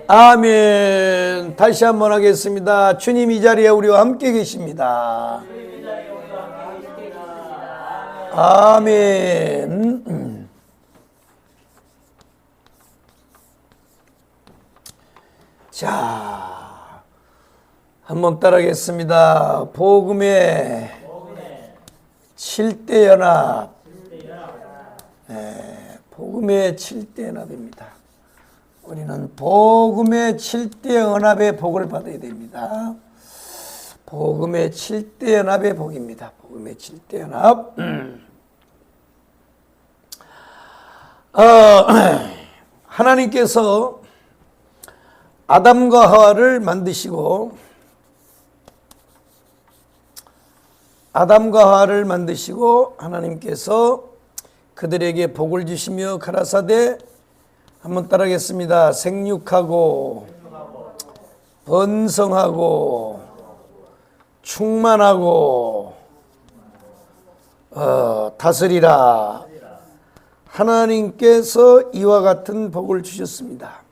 아멘. 다시 한번 하겠습니다. 주님 이 자리에 우리와 함께 계십니다. 아멘. 자, 한번 따라하겠습니다. 복음의 7대 연합. 복음의 7대 연합입니다. 우리는 복음의 7대 연합의 복을 받아야 됩니다. 복음의 7대 연합의 복입니다. 복음의 7대 연합. 하나님께서 아담과 하와를 만드시고 하나님께서 그들에게 복을 주시며 가라사대, 한번 따라하겠습니다. 생육하고 번성하고 충만하고 다스리라. 하나님께서 이와 같은 복을 주셨습니다.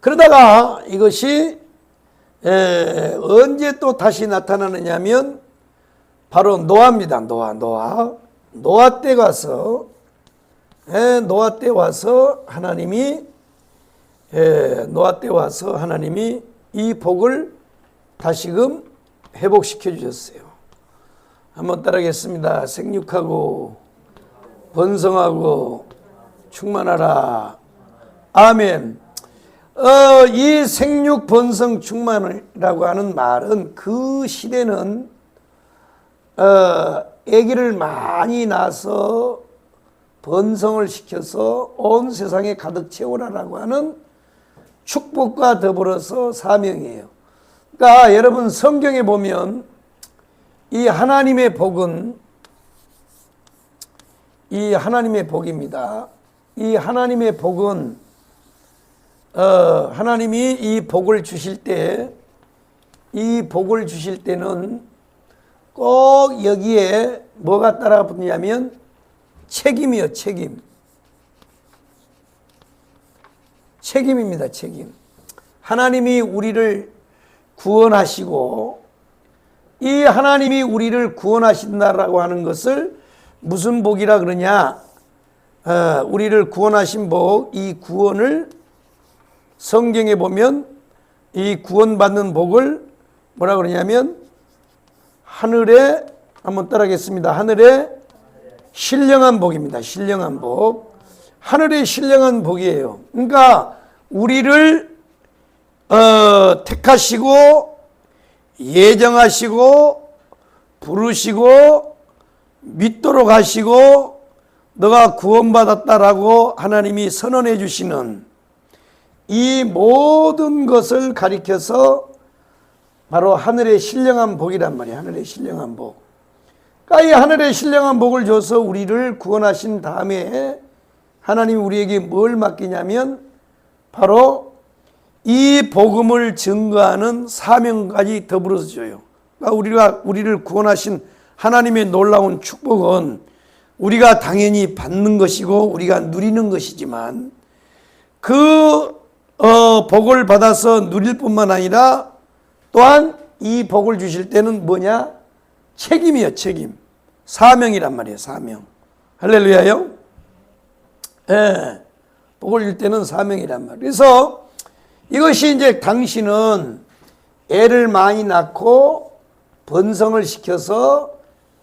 그러다가 이것이 언제 또 다시 나타나느냐면 바로 노아입니다. 노아 때 가서 하나님이 이 복을 다시금 회복시켜 주셨어요. 한번 따라하겠습니다. 생육하고 번성하고 충만하라. 아멘. 이 생육 번성 충만이라고 하는 말은 그 시대는 아기를 많이 낳아서 번성을 시켜서 온 세상에 가득 채우라라고 하는 축복과 더불어서 사명이에요. 그러니까 여러분 성경에 보면 이 하나님의 복은 복입니다. 이 하나님의 복은 하나님이 이 복을 주실 때는 꼭 여기에 뭐가 따라 붙냐면 책임이요. 책임입니다. 책임. 하나님이 우리를 구원하시고 이 하나님이 우리를 구원하신다라고 하는 것을 무슨 복이라 그러냐? 우리를 구원하신 복, 이 구원을 성경에 보면 이 구원받는 복을 뭐라 그러냐면 하늘에, 한번 따라하겠습니다. 하늘에 신령한 복입니다. 신령한 복. 하늘의 신령한 복이에요. 그러니까 우리를 택하시고 예정하시고 부르시고 믿도록 하시고 너가 구원받았다라고 하나님이 선언해 주시는 이 모든 것을 가리켜서 바로 하늘의 신령한 복이란 말이에요. 하늘의 신령한 복. 그러니까 이 하늘의 신령한 복을 줘서 우리를 구원하신 다음에 하나님이 우리에게 뭘 맡기냐면 바로 이 복음을 증거하는 사명까지 더불어서 줘요. 그러니까 우리를 구원하신 하나님의 놀라운 축복은 우리가 당연히 받는 것이고 우리가 누리는 것이지만 그 복을 받아서 누릴 뿐만 아니라 또한 이 복을 주실 때는 뭐냐? 책임이에요. 책임. 사명이란 말이에요. 사명. 할렐루야요. 복을 줄 때는 사명이란 말이에요. 그래서 이것이 이제 당신은 애를 많이 낳고 번성을 시켜서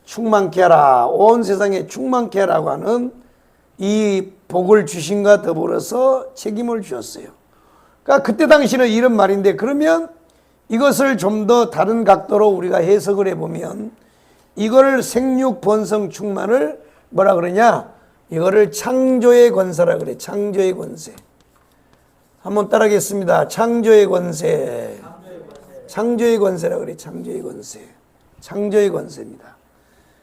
충만케 하라. 온 세상에 충만케 하라고 하는 이 복을 주신과 더불어서 책임을 주셨어요. 그러니까 그때 당시는 이런 말인데, 그러면 이것을 좀 더 다른 각도로 우리가 해석을 해보면 이거를 생육 번성 충만을 뭐라 그러냐? 이거를 창조의 권세라 그래. 창조의 권세. 한번 따라하겠습니다. 창조의 권세. 창조의 권세라 그래. 창조의 권세. 창조의 권세입니다.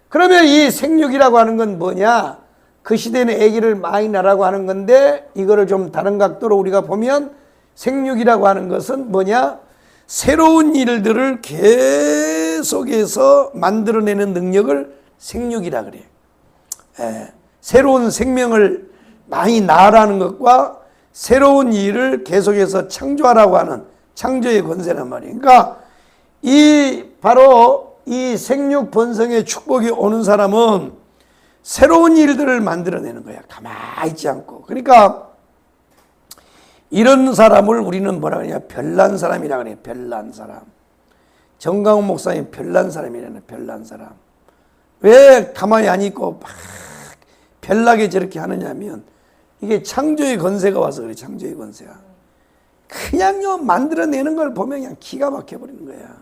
그러면 이 생육이라고 하는 건 뭐냐? 그 시대는 아기를 많이 낳으라고 하는 건데, 이거를 좀 다른 각도로 우리가 보면 생육이라고 하는 것은 뭐냐? 새로운 일들을 계속해서 만들어내는 능력을 생육이라 그래요. 새로운 생명을 많이 낳으라는 것과 새로운 일을 계속해서 창조하라고 하는 창조의 권세란 말이에요. 그러니까 바로 이 생육 번성의 축복이 오는 사람은 새로운 일들을 만들어내는 거야. 가만히 있지 않고. 그러니까 이런 사람을 우리는 뭐라 그러냐, 별난 사람이라 그래요. 별난 사람. 정강훈 목사님 별난 사람이라는, 별난 사람. 왜 가만히 안 있고 막 별나게 저렇게 하느냐면 이게 창조의 권세가 와서 그래. 창조의 권세가 그냥요 만들어내는 걸 보면 그냥 기가 막혀버리는 거야.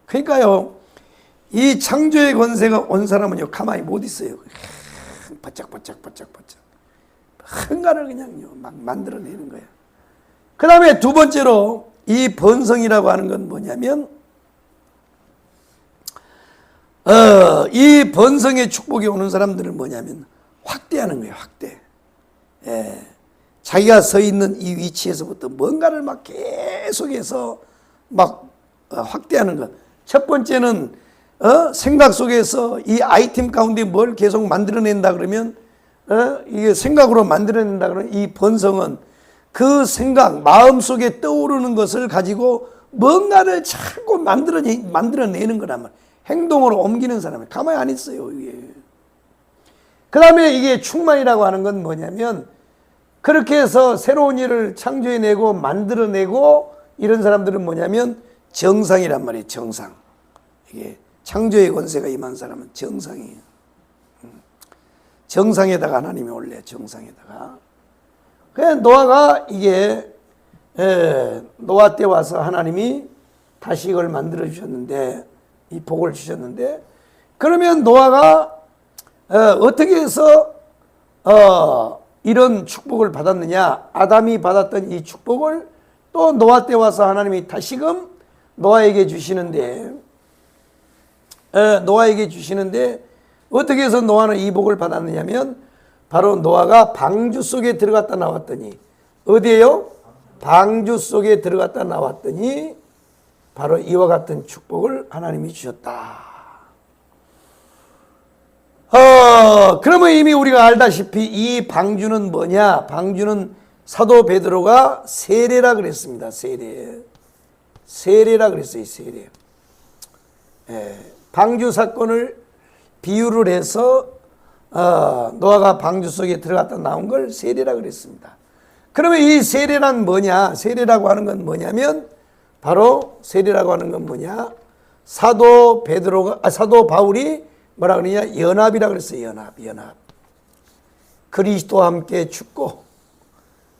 그러니까요 이 창조의 권세가 온 사람은요 가만히 못 있어요. 바짝바짝 뭔가를 그냥요 막 만들어내는 거야. 그 다음에 두 번째로 이 번성이라고 하는 건 뭐냐면 이 번성의 축복이 오는 사람들은 뭐냐면 확대하는 거예요. 확대. 자기가 서 있는 이 위치에서부터 뭔가를 막 계속해서 막 확대하는 것. 첫 번째는 생각 속에서 이 아이템 가운데 뭘 계속 만들어낸다 그러면 이게 생각으로 만들어낸다 그러면 이 번성은 그 생각, 마음속에 떠오르는 것을 가지고 뭔가를 자꾸 만들어내는 거란 말이에요. 행동으로 옮기는 사람이 가만히 안 있어요. 이게. 그 다음에 이게 충만이라고 하는 건 뭐냐면 그렇게 해서 새로운 일을 창조해내고 만들어내고 이런 사람들은 뭐냐면 정상이란 말이에요. 정상. 이게 창조의 권세가 임한 사람은 정상이에요. 정상에다가 하나님이 올려요. 정상에다가. 그래서 노아가 이게 노아 때 와서 하나님이 다시 이걸 만들어 주셨는데 이 복을 주셨는데 그러면 노아가 어떻게 해서 이런 축복을 받았느냐? 아담이 받았던 이 축복을 또 노아 때 와서 하나님이 다시금 노아에게 주시는데 어떻게 해서 노아는 이 복을 받았느냐면 바로 노아가 방주 속에 들어갔다 나왔더니 어디에요? 방주 속에 들어갔다 나왔더니 바로 이와 같은 축복을 하나님이 주셨다. 그러면 이미 우리가 알다시피 이 방주는 뭐냐? 방주는 사도 베드로가 세례라 그랬습니다. 세례라 그랬어요. 세례. 방주 사건을 비유를 해서 노아가 방주 속에 들어갔다 나온 걸 세례라 그랬습니다. 그러면 이 세례란 뭐냐? 세례라고 하는 건 뭐냐면 바로 세례라고 하는 건 뭐냐? 사도 바울이 뭐라 그러냐? 연합이라 그랬어요. 연합. 그리스도와 함께 죽고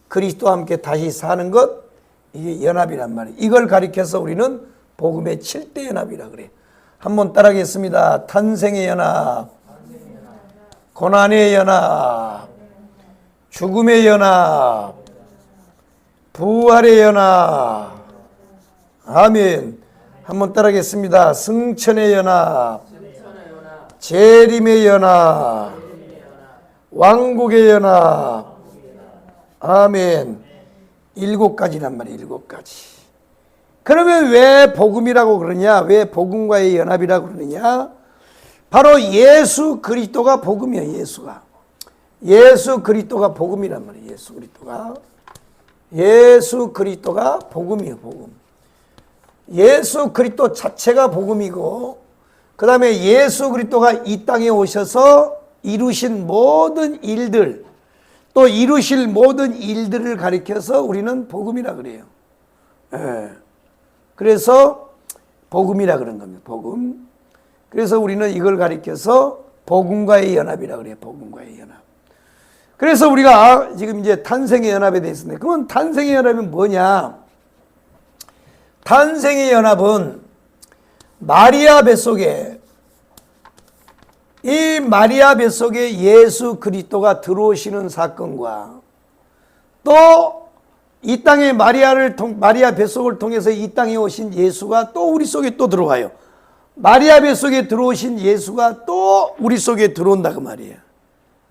그리스도와 함께 다시 사는 것, 이게 연합이란 말이에요. 이걸 가리켜서 우리는 복음의 7대 연합이라 그래요. 한번 따라하겠습니다. 탄생의 연합, 고난의 연합, 죽음의 연합, 부활의 연합. 아멘. 한번 따라하겠습니다. 승천의 연합, 재림의 연합, 왕국의 연합. 아멘. 7가지란 말이에요. 7가지. 그러면 왜 복음이라고 그러냐? 왜 복음과의 연합이라고 그러느냐? 바로 예수 그리스도가 복음이에요. 예수 그리스도가 복음이란 말이에요. 예수 그리스도가 복음이에요. 복음. 예수 그리스도 자체가 복음이고 그 다음에 예수 그리스도가 이 땅에 오셔서 이루신 모든 일들, 또 이루실 모든 일들을 가리켜서 우리는 복음이라 그래요. 그래서 복음이라 그런 겁니다. 복음. 그래서 우리는 이걸 가리켜서 복음과의 연합이라 그래요. 복음과의 연합. 그래서 우리가 지금 이제 탄생의 연합에 대해서 그러면 탄생의 연합은 뭐냐? 탄생의 연합은 마리아 뱃속에 예수 그리스도가 들어오시는 사건과 또 이 땅에 마리아 뱃속을 통해서 이 땅에 오신 예수가 또 우리 속에 또 들어와요. 마리아 뱃속에 들어오신 예수가 또 우리 속에 들어온다 그 말이에요.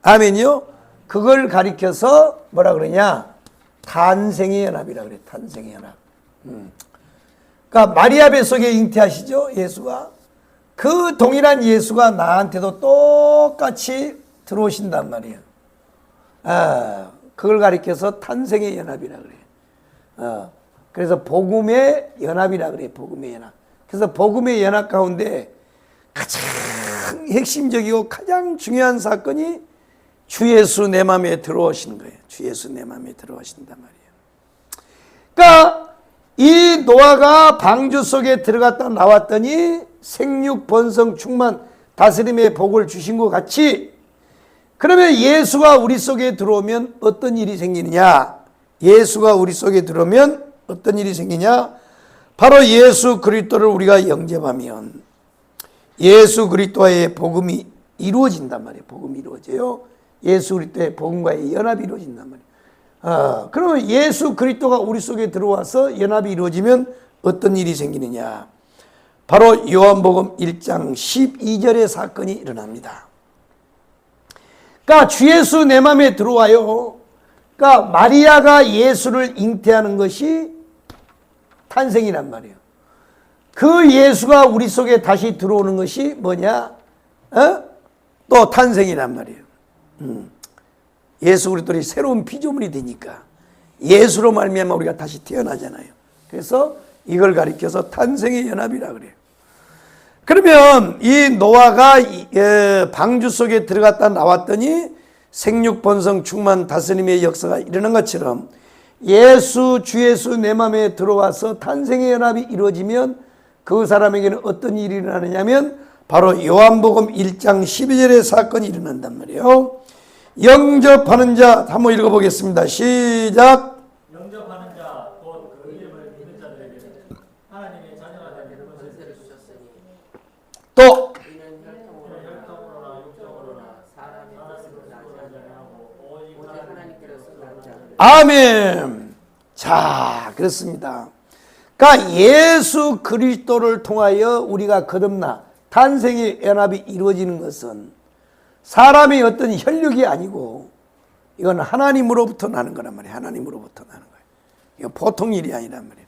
아멘이요? 그걸 가리켜서 뭐라 그러냐? 탄생의 연합이라 그래. 탄생의 연합. 그러니까 마리아 뱃속에 잉태하시죠? 예수가. 그 동일한 예수가 나한테도 똑같이 들어오신단 말이에요. 그걸 가리켜서 탄생의 연합이라 그래요. 그래서 복음의 연합이라 그래요. 복음의 연합. 그래서 복음의 연합 가운데 가장 핵심적이고 가장 중요한 사건이 주 예수 내 마음에 들어오신 거예요. 주 예수 내 마음에 들어오신단 말이에요. 그러니까 이 노아가 방주 속에 들어갔다 나왔더니 생육 번성 충만 다스림의 복을 주신 것 같이, 그러면 예수가 우리 속에 들어오면 어떤 일이 생기느냐? 예수가 우리 속에 들어오면 어떤 일이 생기냐? 바로 예수 그리스도를 우리가 영접하면 예수 그리스도의 복음이 이루어진단 말이에요. 복음이 이루어져요. 예수 그리스도의 복음과의 연합이 이루어진단 말이에요. 그러면 예수 그리스도가 우리 속에 들어와서 연합이 이루어지면 어떤 일이 생기느냐? 바로 요한복음 1장 12절의 사건이 일어납니다. 그러니까 주 예수 내 마음에 들어와요. 그러니까 마리아가 예수를 잉태하는 것이 탄생이란 말이에요. 그 예수가 우리 속에 다시 들어오는 것이 뭐냐? 또 탄생이란 말이에요. 예수 그리스도의 새로운 피조물이 되니까 예수로 말미암아 우리가 다시 태어나잖아요. 그래서 이걸 가리켜서 탄생의 연합이라 그래요. 그러면 이 노아가 방주 속에 들어갔다 나왔더니 생육 번성 충만 다스림의 역사가 일어난 것처럼 주 예수 내 마음에 들어와서 탄생의 연합이 이루어지면 그 사람에게는 어떤 일이 일어나느냐면 바로 요한복음 1장 12절의 사건이 일어난단 말이에요. 영접하는 자 한번 읽어보겠습니다. 시작. 영접하는 자 곧 그 이름을 믿는 자들에게는 하나님의 자녀가 되는 것을 주셨으니 또 이는 혈통으로나 육정으로나 사람의 뜻으로 나지 아니하고 오직 하나님께로서 나지 않으니. 아멘. 자, 그렇습니다. 그러니까 예수 그리스도를 통하여 우리가 거듭나 탄생의 연합이 이루어지는 것은 사람의 어떤 혈육이 아니고 이건 하나님으로부터 나는 거란 말이에요. 하나님으로부터 나는 거예요. 이거 보통 일이 아니란 말이에요.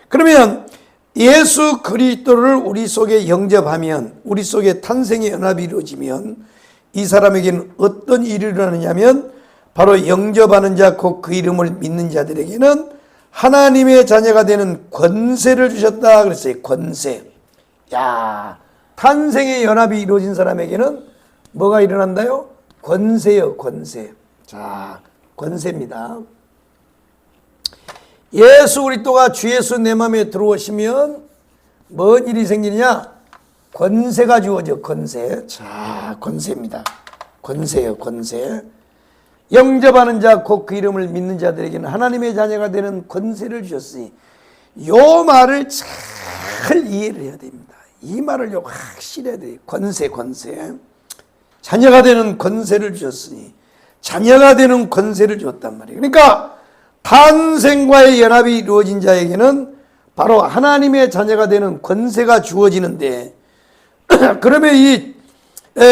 그러면 예수 그리스도를 우리 속에 영접하면, 우리 속에 탄생의 연합이 이루어지면 이 사람에게는 어떤 일이 일어나느냐면 바로 영접하는 자 곧 그 이름을 믿는 자들에게는 하나님의 자녀가 되는 권세를 주셨다 그랬어요. 권세. 야, 탄생의 연합이 이루어진 사람에게는 뭐가 일어난다요? 권세요, 권세. 자, 권세입니다. 예수 그리스도가 주 예수 내 마음에 들어오시면 뭔 일이 생기느냐? 권세가 주어져, 권세. 자, 권세입니다. 권세요, 권세. 영접하는 자, 곧 그 이름을 믿는 자들에게는 하나님의 자녀가 되는 권세를 주셨으니, 요 말을 잘 이해를 해야 됩니다. 이 말을 확실히 해야 돼요. 권세, 권세. 자녀가 되는 권세를 주셨으니, 자녀가 되는 권세를 주었단 말이에요. 그러니까 탄생과의 연합이 이루어진 자에게는 바로 하나님의 자녀가 되는 권세가 주어지는데, 그러면 이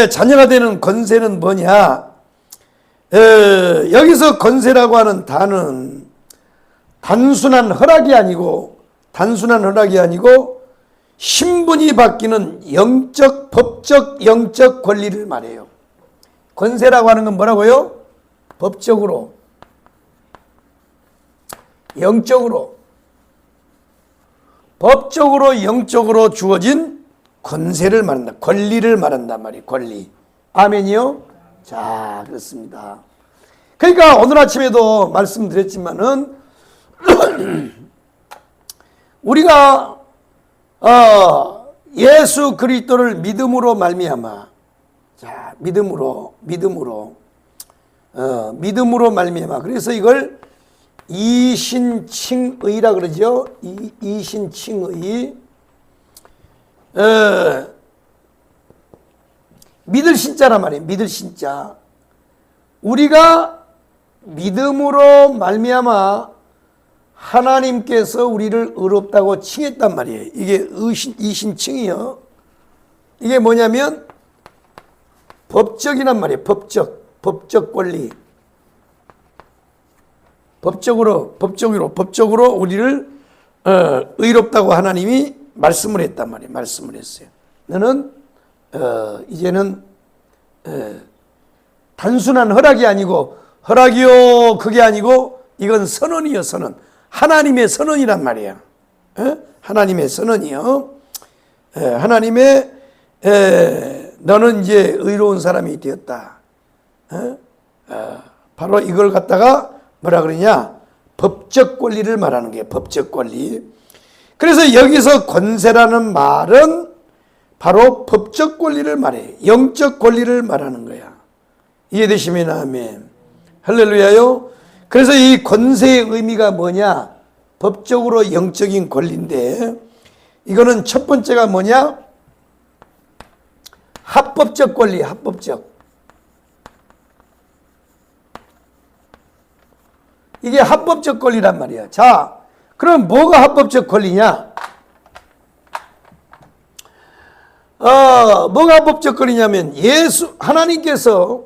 자녀가 되는 권세는 뭐냐? 여기서 권세라고 하는 단은 단순한 허락이 아니고 신분이 바뀌는 영적, 법적, 영적 권리를 말해요. 권세라고 하는 건 뭐라고요? 법적으로, 영적으로, 법적으로, 영적으로 주어진 권세를 말한다. 권리를 말한단 말이에요. 권리. 아멘이요? 자, 그렇습니다. 그러니까 오늘 아침에도 말씀드렸지만은 우리가 예수 그리스도를 믿음으로 말미암아, 자, 믿음으로 말미암아. 그래서 이걸 이신칭의라 그러죠. 이신칭의. 믿을 신자란 말이에요. 믿을 신자. 우리가 믿음으로 말미암아 하나님께서 우리를 의롭다고 칭했단 말이에요. 이게 이신칭이요. 이게 뭐냐면 법적이란 말이에요. 법적 권리. 법적으로 우리를 의롭다고 하나님이 말씀을 했단 말이에요. 말씀을 했어요. 너는 이제는 단순한 허락이 아니고 허락이요 그게 아니고 이건 선언이요 선언. 하나님의 선언이란 말이야. 하나님의 선언이요. 하나님의 너는 이제 의로운 사람이 되었다. 바로 이걸 갖다가 뭐라 그러냐? 법적 권리를 말하는 게 법적 권리. 그래서 여기서 권세라는 말은 바로 법적 권리를 말해. 영적 권리를 말하는 거야. 이해되시면 아멘. 할렐루야요. 그래서 이 권세의 의미가 뭐냐? 법적으로 영적인 권리인데 이거는 첫 번째가 뭐냐? 합법적 권리, 합법적. 이게 합법적 권리란 말이야. 자, 그럼 뭐가 합법적 권리냐? 뭐가 합법적 권리냐면 하나님께서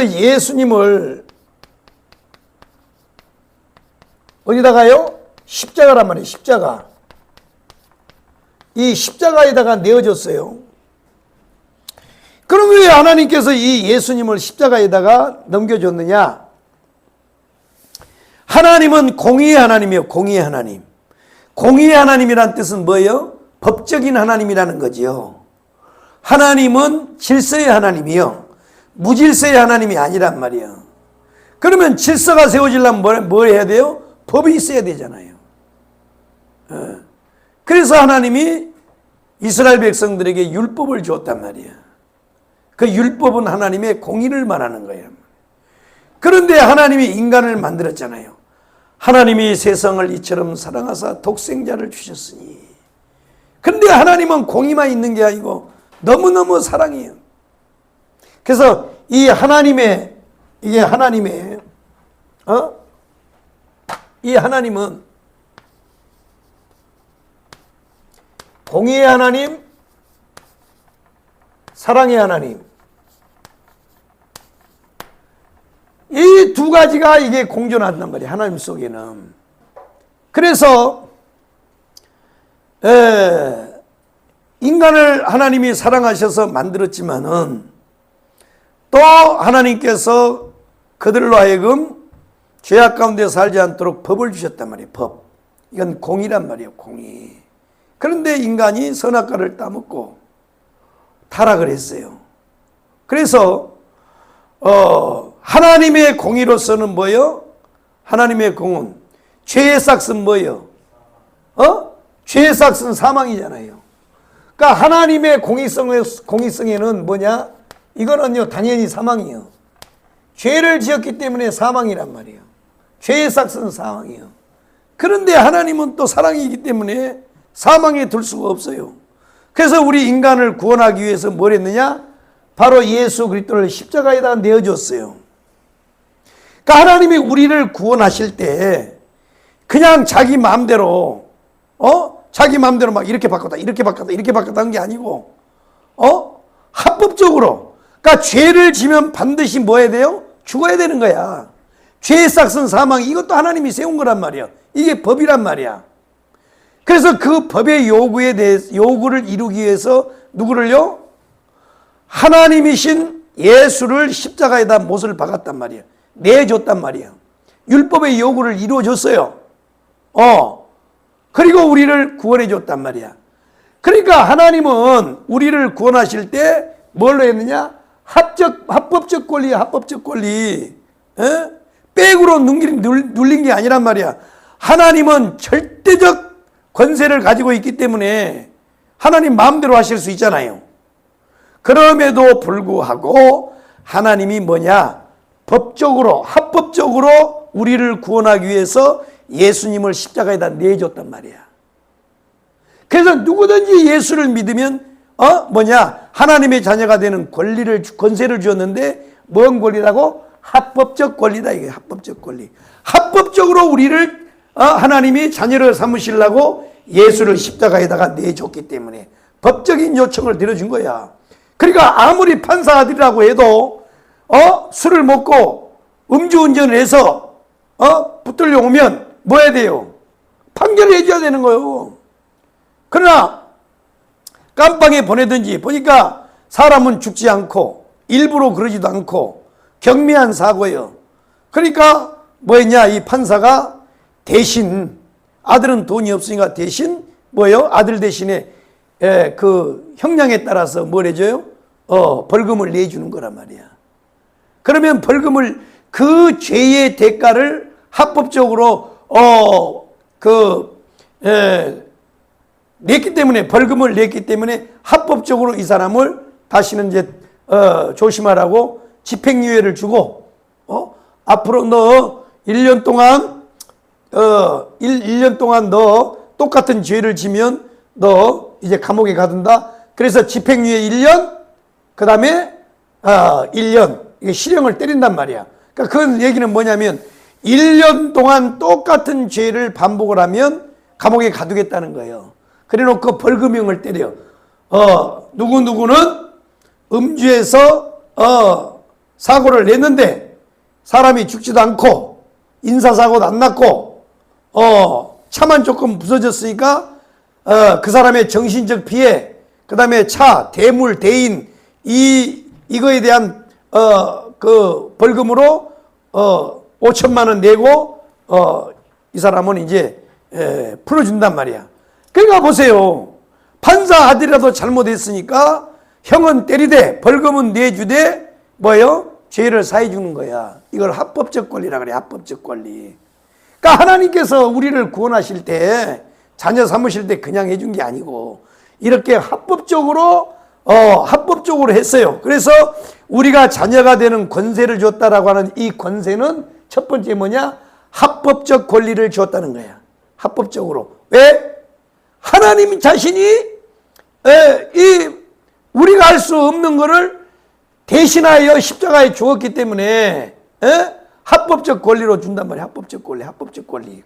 예수님을 어디다가요? 십자가란 말이에요. 십자가. 이 십자가에다가 내어줬어요. 그럼 왜 하나님께서 이 예수님을 십자가에다가 넘겨줬느냐? 하나님은 공의의 하나님이요. 공의의 하나님. 공의의 하나님이란 뜻은 뭐예요? 법적인 하나님이라는 거지요. 하나님은 질서의 하나님이요. 무질서의 하나님이 아니란 말이에요. 그러면 질서가 세워지려면 뭘 해야 돼요? 법이 있어야 되잖아요. 그래서 하나님이 이스라엘 백성들에게 율법을 주었단 말이에요. 그 율법은 하나님의 공의를 말하는 거예요. 그런데 하나님이 인간을 만들었잖아요. 하나님이 세상을 이처럼 사랑하사 독생자를 주셨으니. 그런데 하나님은 공의만 있는 게 아니고 너무너무 사랑해요. 그래서 이 하나님의 이 하나님은 공의의 하나님, 사랑의 하나님. 이 두 가지가 이게 공존한단 말이에요. 하나님 속에는. 그래서 인간을 하나님이 사랑하셔서 만들었지만은 또 하나님께서 그들로 하여금 죄악 가운데 살지 않도록 법을 주셨단 말이에요. 법. 이건 공의란 말이에요. 공의. 그런데 인간이 선악과를 따먹고 타락을 했어요. 그래서 하나님의 공의로서는 뭐예요? 하나님의 공은 죄의 삭은 뭐예요? 죄의 삭은 사망이잖아요. 그러니까 하나님의 공의성에는 뭐냐? 이거는요 당연히 사망이에요. 죄를 지었기 때문에 사망이란 말이에요. 죄의 삭은 사망이에요. 그런데 하나님은 또 사랑이기 때문에 사망에 둘 수가 없어요. 그래서 우리 인간을 구원하기 위해서 뭘 했느냐? 바로 예수 그리스도를 십자가에다가 내어줬어요. 그러니까 하나님이 우리를 구원하실 때 그냥 자기 마음대로 막 이렇게 바꿨다 이렇게 바꿨다 한 게 아니고 합법적으로. 그러니까 죄를 지면 반드시 뭐 해야 돼요? 죽어야 되는 거야. 죄의 삭은 사망. 이것도 하나님이 세운 거란 말이야. 이게 법이란 말이야. 그래서 그 법의 요구를 이루기 위해서 누구를요? 하나님이신 예수를 십자가에다 못을 박았단 말이에요. 내줬단 말이에요. 율법의 요구를 이루어줬어요. 그리고 우리를 구원해 줬단 말이야. 그러니까 하나님은 우리를 구원하실 때 뭘로 했느냐? 합법적 권리야. 합법적 권리. 백으로 눌린 게 아니란 말이야. 하나님은 절대적 권세를 가지고 있기 때문에 하나님 마음대로 하실 수 있잖아요. 그럼에도 불구하고 하나님이 뭐냐? 법적으로 합법적으로 우리를 구원하기 위해서 예수님을 십자가에다 내줬단 말이야. 그래서 누구든지 예수를 믿으면 하나님의 자녀가 되는 권세를 주었는데 뭔 권리라고? 합법적 권리다. 이게 합법적 권리. 합법적으로 우리를 하나님이 자녀를 삼으시려고 예수를 십자가에다가 내줬기 때문에 법적인 요청을 들어준 거야. 그러니까 아무리 판사 아들이라고 해도 술을 먹고 음주운전을 해서 붙들려 오면 뭐 해야 돼요? 판결을 해줘야 되는 거예요. 그러나 깜빵에 보내든지 보니까 사람은 죽지 않고 일부러 그러지도 않고 경미한 사고예요. 그러니까 뭐였냐, 이 판사가 대신, 아들은 돈이 없으니까 대신 뭐예요? 아들 대신에 그 형량에 따라서 뭘 해줘요? 벌금을 내주는 거란 말이야. 그러면 벌금을, 그 죄의 대가를 합법적으로 냈기 때문에, 벌금을 냈기 때문에 합법적으로 이 사람을 다시는 이제 조심하라고 집행유예를 주고, 앞으로 너 1년 동안 1년 동안 너 똑같은 죄를 지면 너 이제 감옥에 가둔다. 그래서 집행유예 1년, 그 다음에 1년 이게 실형을 때린단 말이야. 그러니까 그 얘기는 뭐냐면 1년 동안 똑같은 죄를 반복을 하면 감옥에 가두겠다는 거예요. 그래 놓고 벌금형을 때려. 누구누구는 음주해서 사고를 냈는데 사람이 죽지도 않고 인사사고도 안 났고 차만 조금 부서졌으니까 그 사람의 정신적 피해, 그 다음에 차, 대물, 대인 이거에 대한 그 벌금으로 5천만 원 내고 이 사람은 이제 풀어준단 말이야. 그러니까 보세요. 판사 아들이라도 잘못했으니까 형은 때리되 벌금은 내주되 뭐예요? 죄를 사해 주는 거야. 이걸 합법적 권리라 그래. 합법적 권리. 그러니까 하나님께서 우리를 구원하실 때, 자녀 삼으실 때 그냥 해준 게 아니고 이렇게 합법적으로 했어요. 그래서 우리가 자녀가 되는 권세를 줬다라고 하는 이 권세는 첫 번째 뭐냐? 합법적 권리를 줬다는 거야. 합법적으로. 왜? 하나님 자신이 우리가 할 수 없는 거를 대신하여 십자가에 주었기 때문에 합법적 권리로 준단 말이야. 합법적 권리, 합법적 권리.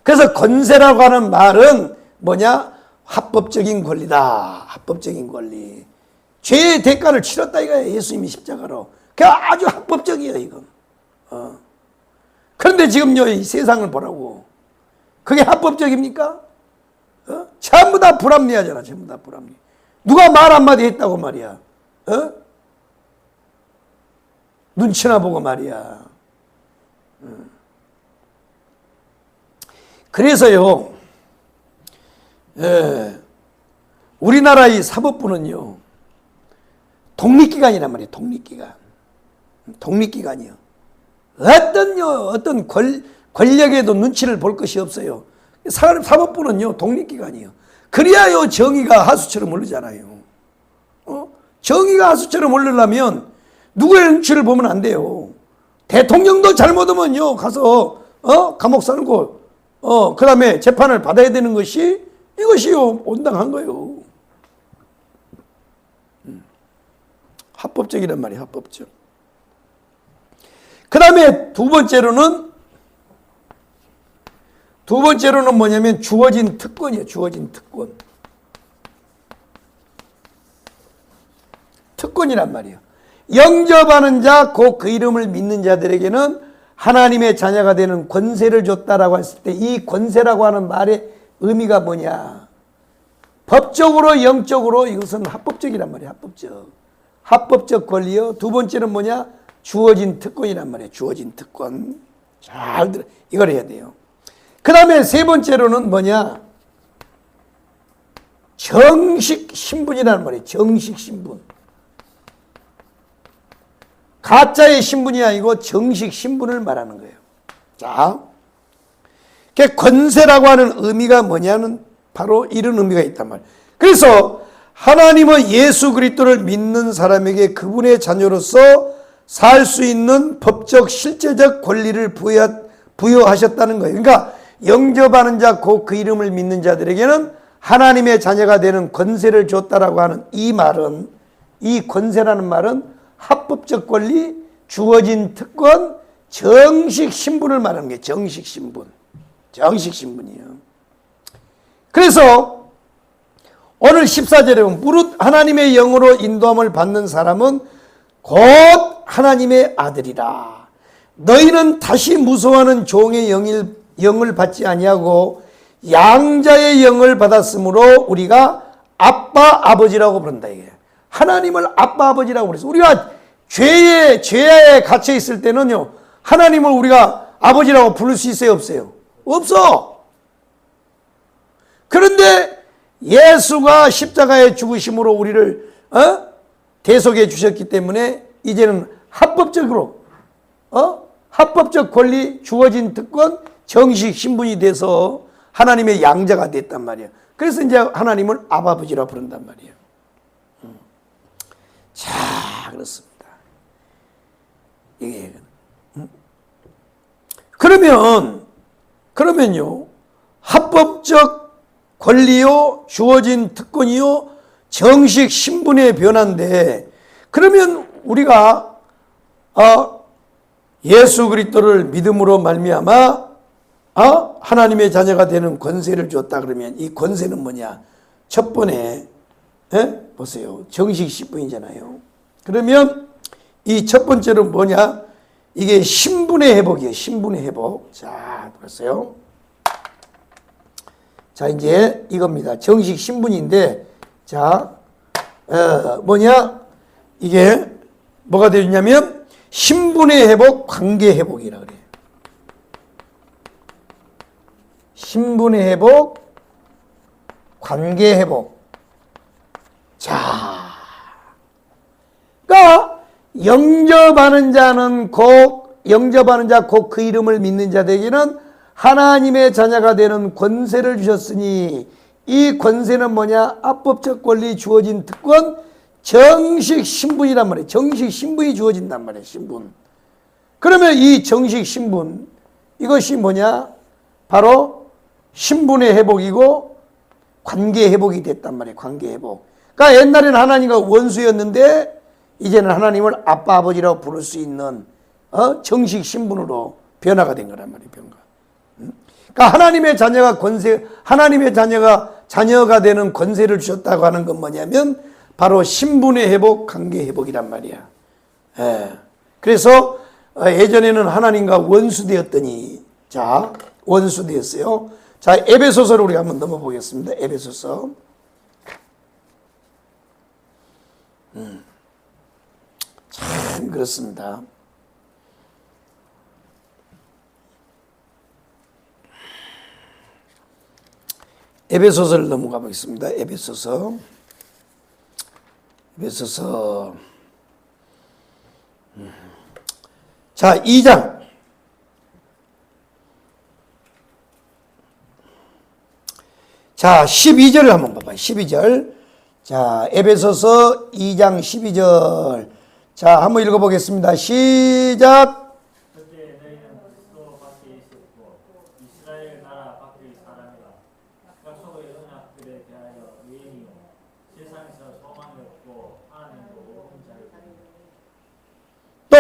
그래서 권세라고 하는 말은 뭐냐? 합법적인 권리다. 합법적인 권리. 죄의 대가를 치렀다 이거예요. 예수님이 십자가로. 그 아주 합법적이에요, 이건. 그런데 지금요, 이 세상을 보라고. 그게 합법적입니까? 전부 다 불합리하잖아. 전부 다 불합리. 누가 말 한마디 했다고 말이야. 눈치나 보고 말이야. 그래서요, 우리나라 이 사법부는요, 독립기관이란 말이에요. 독립기관. 독립기관이요. 어떤 권력에도 눈치를 볼 것이 없어요. 사법부는요, 독립기관이에요. 그래야요, 정의가 하수처럼 흐르잖아요. 정의가 하수처럼 흐르려면 누구의 눈치를 보면 안 돼요. 대통령도 잘못하면요, 가서, 감옥 살고, 그 다음에 재판을 받아야 되는 것이, 이것이요, 온당한 거예요. 합법적이란 말이에요, 합법적. 그 다음에 두 번째로는 뭐냐면 주어진 특권이에요. 주어진 특권. 특권이란 말이에요. 영접하는 자, 곧 그 이름을 믿는 자들에게는 하나님의 자녀가 되는 권세를 줬다라고 했을 때 이 권세라고 하는 말의 의미가 뭐냐? 법적으로, 영적으로 이것은 합법적이란 말이에요. 합법적. 합법적 권리요. 두 번째는 뭐냐? 주어진 특권이란 말이에요. 주어진 특권. 잘 들어. 이걸 해야 돼요. 그 다음에 세 번째로는 뭐냐? 정식 신분이라는 말이에요. 정식 신분. 가짜의 신분이 아니고 정식 신분을 말하는 거예요. 자, 그 권세라고 하는 의미가 뭐냐는 바로 이런 의미가 있단 말이에요. 그래서 하나님은 예수 그리스도를 믿는 사람에게 그분의 자녀로서 살 수 있는 법적 실제적 권리를 부여하셨다는 거예요. 그러니까 영접하는 자, 곧 그 이름을 믿는 자들에게는 하나님의 자녀가 되는 권세를 줬다라고 하는 이 말은, 이 권세라는 말은 합법적 권리, 주어진 특권, 정식 신분을 말하는 게 정식 신분. 정식 신분이에요. 그래서 오늘 14절에 보면 무릇 하나님의 영으로 인도함을 받는 사람은 곧 하나님의 아들이라. 너희는 다시 무서워하는 종의 영을 받지 아니하고 양자의 영을 받았으므로 우리가 아빠 아버지라고 부른다 이게. 하나님을 아빠 아버지라고 그랬어. 우리가 죄에 갇혀 있을 때는요, 하나님을 우리가 아버지라고 부를 수 있어요, 없어요? 없어. 그런데 예수가 십자가에 죽으심으로 우리를 대속해 주셨기 때문에 이제는 합법적으로 합법적 권리, 주어진 특권, 정식 신분이 돼서 하나님의 양자가 됐단 말이에요. 그래서 이제 하나님을 아버지라 부른단 말이에요. 자, 그렇습니다. 이게 그러면요, 합법적 권리요, 주어진 특권이요, 정식 신분의 변화인데, 그러면 우리가 예수 그리스도를 믿음으로 말미암아 하나님의 자녀가 되는 권세를 줬다 그러면 이 권세는 뭐냐? 첫 번에 보세요, 정식 신분이잖아요. 그러면 이 첫 번째는 뭐냐? 이게 신분의 회복이에요. 신분의 회복. 자, 보세요. 자, 이제 이겁니다. 정식 신분인데, 자, 뭐냐? 이게 뭐가 되었냐면 신분의 회복, 관계 회복이라 그래요. 신분의 회복, 관계 회복. 자, 그러니까 영접하는 자 곧 그 이름을 믿는 자들에게는 하나님의 자녀가 되는 권세를 주셨으니, 이 권세는 뭐냐? 합법적 권리, 주어진 특권, 정식 신분이란 말이에요. 정식 신분이 주어진단 말이에요. 신분. 그러면 이 정식 신분, 이것이 뭐냐? 바로 신분의 회복이고 관계 회복이 됐단 말이에요. 관계 회복. 그러니까 옛날에는 하나님과 원수였는데 이제는 하나님을 아빠, 아버지라고 부를 수 있는 정식 신분으로 변화가 된 거란 말이에요. 변화. 그러니까 하나님의 자녀가 되는 권세를 주셨다고 하는 건 뭐냐면 바로 신분의 회복, 관계 회복이란 말이야. 그래서 예전에는 하나님과 원수되었더니, 자, 원수되었어요. 자, 에베소서를 우리가 한번 넘어보겠습니다. 에베소서. 참 그렇습니다. 에베소서를 넘어가 보겠습니다. 에베소서. 자, 2장. 자, 12절을 한번 봐봐요. 12절. 자, 에베소서 2장 12절. 자, 한번 읽어보겠습니다. 시작. 그때 너희는 그리스도 밖에 있었고 이스라엘 나라 밖의 사람이라. 약속의 언약들에 대하여 외인이요 세상에서 소망이 없고 하나님도 모르는 자였고, 또.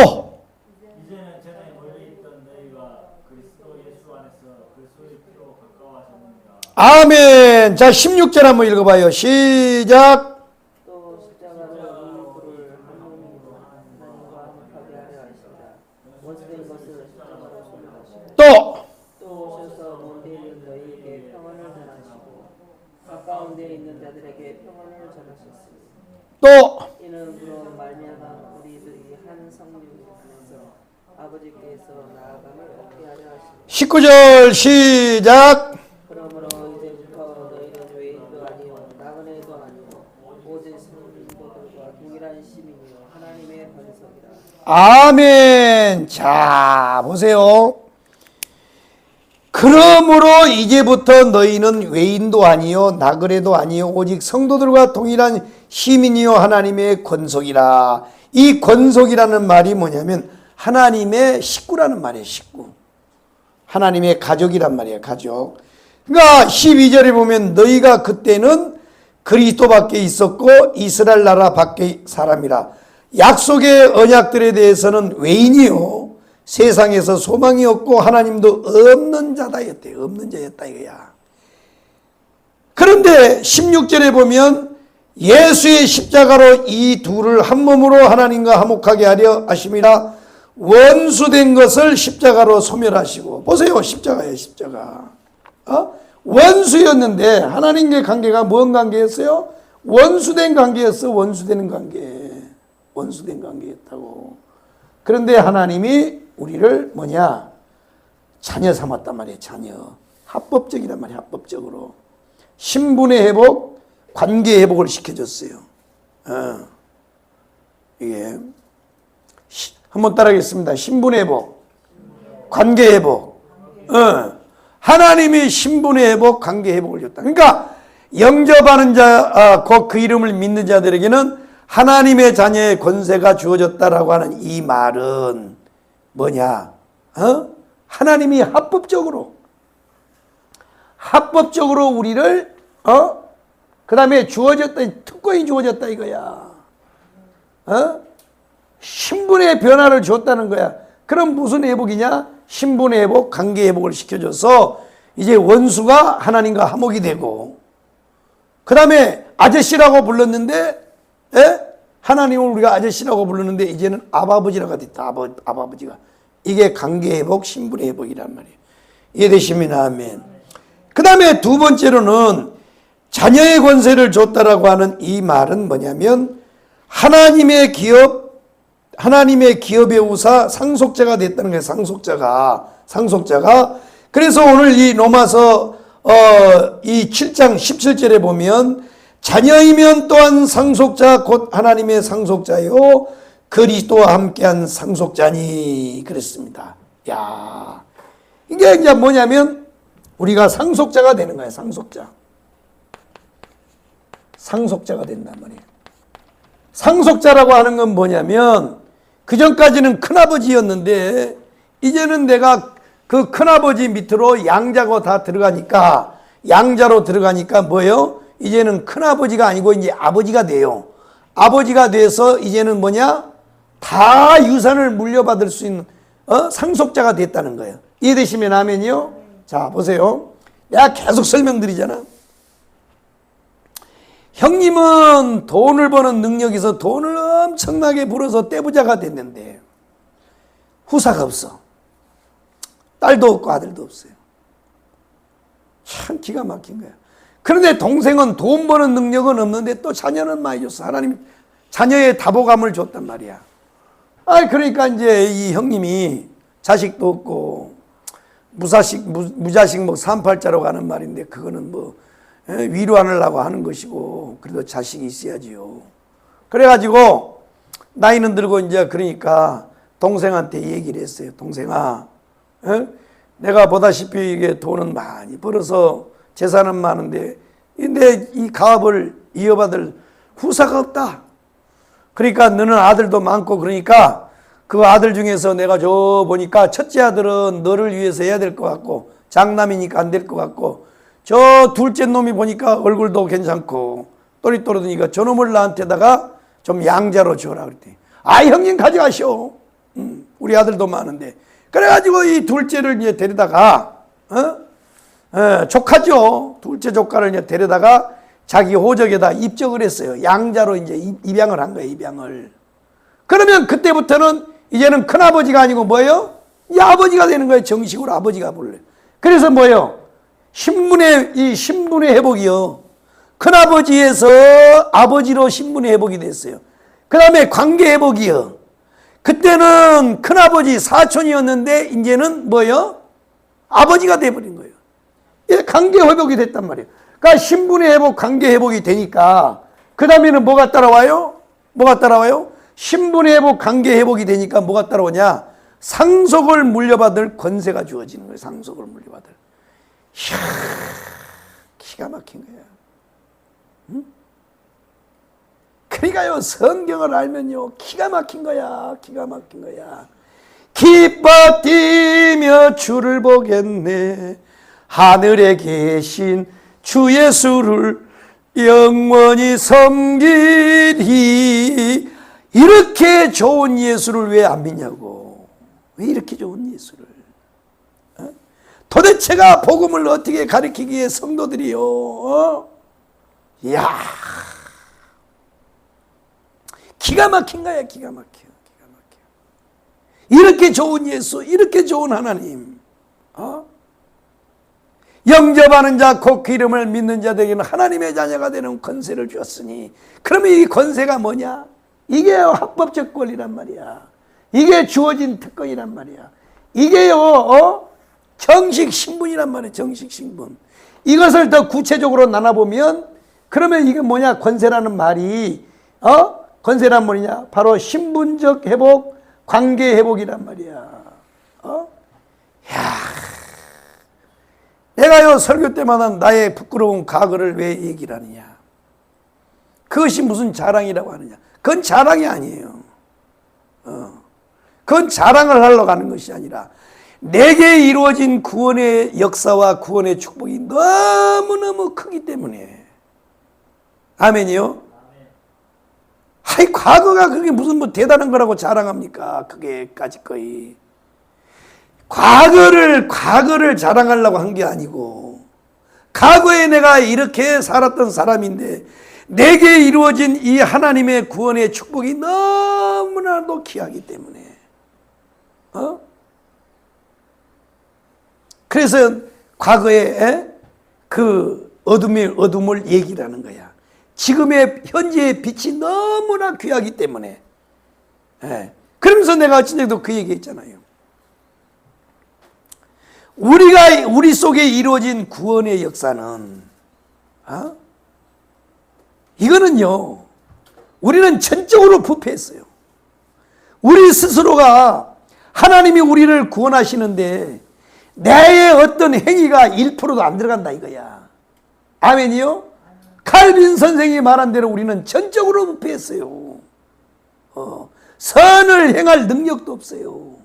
이제는 전에 멀리 있던 너희가 그리스도 예수 안에서 그리스도의 피로 가까워졌느니라. 아멘. 자, 16절 한번 읽어봐요. 시작. 또 십자가는 우리를 한 몸으로 하나님과 화목하게 하려 하신다. 원수된 것을 십자가로 소멸하시고 또. 오셔서 먼데 있는 너희에게 평안을 전하시고 가까운 데 있는 자들에게 평안을 전하셨으니, 또. 이는 그런 말미암아 우리들이 한 성령 안에서 아버지께서 나아감을 얻게 하려 하십니다. 19절 시작. 그러므로 이제부터 너희는 외인도 아니요 나그네도 아니요 오직 성도들과 동일한 시민이요 하나님의 권속이라. 아멘. 자, 보세요. 그러므로 이제부터 너희는 외인도 아니요 나그네도 아니요 오직 성도들과 동일한 시민이요 하나님의 권속이라. 이 권속이라는 말이 뭐냐면 하나님의 식구라는 말이에요. 식구. 하나님의 가족이란 말이에요. 가족. 그러니까 12절에 보면 너희가 그때는 그리스도 밖에 있었고 이스라엘 나라 밖의 사람이라. 약속의 언약들에 대해서는 외인이요 세상에서 소망이 없고 하나님도 없는 자다였대요. 없는 자였다 이거야. 그런데 16절에 보면 예수의 십자가로 이 둘을 한 몸으로 하나님과 화목하게 하려 하심이라. 원수된 것을 십자가로 소멸하시고. 보세요. 십자가예요. 십자가. 원수였는데 하나님과의 관계가 뭔 관계였어요? 원수된 관계였어. 원수되는 관계. 원수된 관계였다고. 그런데 하나님이 우리를 뭐냐? 자녀 삼았단 말이에요. 자녀. 합법적이란 말이에요. 합법적으로. 신분의 회복, 관계 회복을 시켜줬어요. 이게 한번 따라하겠습니다. 신분의 회복, 관계 회복. 하나님이 신분의 회복, 관계 회복을 줬다. 그러니까 영접하는 자, 곧 그 이름을 믿는 자들에게는 하나님의 자녀의 권세가 주어졌다라고 하는 이 말은 뭐냐? 하나님이 합법적으로 우리를 그 다음에 주어졌다, 특권이 주어졌다 이거야. 신분의 변화를 줬다는 거야. 그럼 무슨 회복이냐? 신분의 회복, 관계 회복을 시켜줘서 이제 원수가 하나님과 화목이 되고, 그 다음에 아저씨라고 불렀는데, 하나님을 우리가 아저씨라고 불렀는데 이제는 아버지라고 됐다. 아버지가. 이게 관계 회복, 신분의 회복이란 말이에요. 이해되시면 아멘. 그 다음에 두 번째로는 자녀의 권세를 줬다라고 하는 이 말은 뭐냐면 하나님의 기업의 우사 상속자가 됐다는 거예요. 상속자가. 그래서 오늘 이 로마서 이 7장 17절에 보면 자녀이면 또한 상속자 곧 하나님의 상속자요 그리스도와 함께한 상속자니 그랬습니다. 야, 이게 이제 뭐냐면 우리가 상속자가 되는 거예요. 상속자가 된단 말이에요. 상속자라고 하는 건 뭐냐면 그전까지는 큰아버지였는데 이제는 내가 그 큰아버지 밑으로 양자로 들어가니까 뭐예요? 이제는 큰아버지가 아니고 이제 아버지가 돼요. 아버지가 돼서 이제는 뭐냐? 다 유산을 물려받을 수 있는 상속자가 됐다는 거예요. 이해되시면 아멘이요? 자, 보세요. 내가 계속 설명드리잖아. 형님은 돈을 버는 능력이 있어 돈을 엄청나게 벌어서 떼부자가 됐는데 후사가 없어. 딸도 없고 아들도 없어요. 참 기가 막힌 거야. 그런데 동생은 돈 버는 능력은 없는데 또 자녀는 많이 줬어. 하나님 자녀의 다보감을 줬단 말이야. 그러니까 이제 이 형님이 자식도 없고 무자식 뭐 38자라고 하는 말인데 그거는 뭐 위로하려고 하는 것이고 그래도 자식이 있어야지요. 그래가지고 나이는 들고 이제 그러니까 동생한테 얘기를 했어요. 동생아, 내가 보다시피 이게 돈은 많이 벌어서 재산은 많은데 근데 이 가업을 이어받을 후사가 없다. 그러니까 너는 아들도 많고 그러니까 그 아들 중에서 내가 저 보니까 첫째 아들은 너를 위해서 해야 될 것 같고 장남이니까 안 될 것 같고 저 둘째 놈이 보니까 얼굴도 괜찮고 또리또리니까 저놈을 나한테다가 좀 양자로 줘라 그랬더니 형님 가져가시오. 우리 아들도 많은데 그래가지고 이 둘째를 이제 데려다가 조카죠. 둘째 조카를 이제 데려다가 자기 호적에다 입적을 했어요. 양자로 이제 입양을 한 거예요. 입양을. 그러면 그때부터는 이제는 큰아버지가 아니고 뭐예요? 이 아버지가 되는 거예요. 정식으로 아버지가 불러요. 그래서 뭐예요? 신분의 회복이요. 큰아버지에서 아버지로 신분의 회복이 됐어요. 그 다음에 관계 회복이요. 그때는 큰아버지 사촌이었는데 이제는 뭐예요? 아버지가 돼버린 거예요. 이게 관계 회복이 됐단 말이에요. 그러니까 신분의 회복, 관계 회복이 되니까 그 다음에는 뭐가 따라와요? 신분의 회복, 관계 회복이 되니까 뭐가 따라오냐? 상속을 물려받을 권세가 주어지는 거예요. 상속을 물려받을. 이야, 기가 막힌 거야. 응? 그러니까요, 성경을 알면요, 기가 막힌 거야. 기뻐 뛰며 주를 보겠네. 하늘에 계신 주 예수를 영원히 섬기리. 이렇게 좋은 예수를 왜 안 믿냐고. 왜 이렇게 좋은 예수를. 도대체가 복음을 어떻게 가르치기에 성도들이요. 이야, 기가 막힌 거야. 기가 막혀. 이렇게 좋은 예수, 이렇게 좋은 하나님, 영접하는 자, 곧 그 이름을 믿는 자들에게는 하나님의 자녀가 되는 권세를 주었으니, 그러면 이 권세가 뭐냐? 이게 합법적 권리란 말이야. 이게 주어진 특권이란 말이야. 이게요, 정식 신분이란 말이야. 정식 신분. 이것을 더 구체적으로 나눠보면, 그러면 이게 뭐냐? 권세라는 말이, 권세란 뭐냐? 바로 신분적 회복, 관계 회복이란 말이야. 내가요, 설교 때마다 나의 부끄러운 과거를 왜 얘기를 하느냐? 그것이 무슨 자랑이라고 하느냐? 그건 자랑이 아니에요. 그건 자랑을 하려고 하는 것이 아니라 내게 이루어진 구원의 역사와 구원의 축복이 너무너무 크기 때문에. 아멘이요? 아이, 과거가 그게 무슨 뭐 대단한 거라고 자랑합니까? 그게까지 거의. 과거를 자랑하려고 한 게 아니고, 과거에 내가 이렇게 살았던 사람인데, 내게 이루어진 이 하나님의 구원의 축복이 너무나도 귀하기 때문에. 그래서 과거에 그 어둠을 얘기를 하는 거야. 지금의 현재의 빛이 너무나 귀하기 때문에. 그러면서 내가 어찌됐든 그 얘기 했잖아요. 우리 속에 이루어진 구원의 역사는, 이거는요, 우리는 전적으로 부패했어요. 우리 스스로가 하나님이 우리를 구원하시는데 내의 어떤 행위가 1%도 안 들어간다 이거야. 아멘이요? 칼빈 선생이 말한 대로 우리는 전적으로 부패했어요. 선을 행할 능력도 없어요.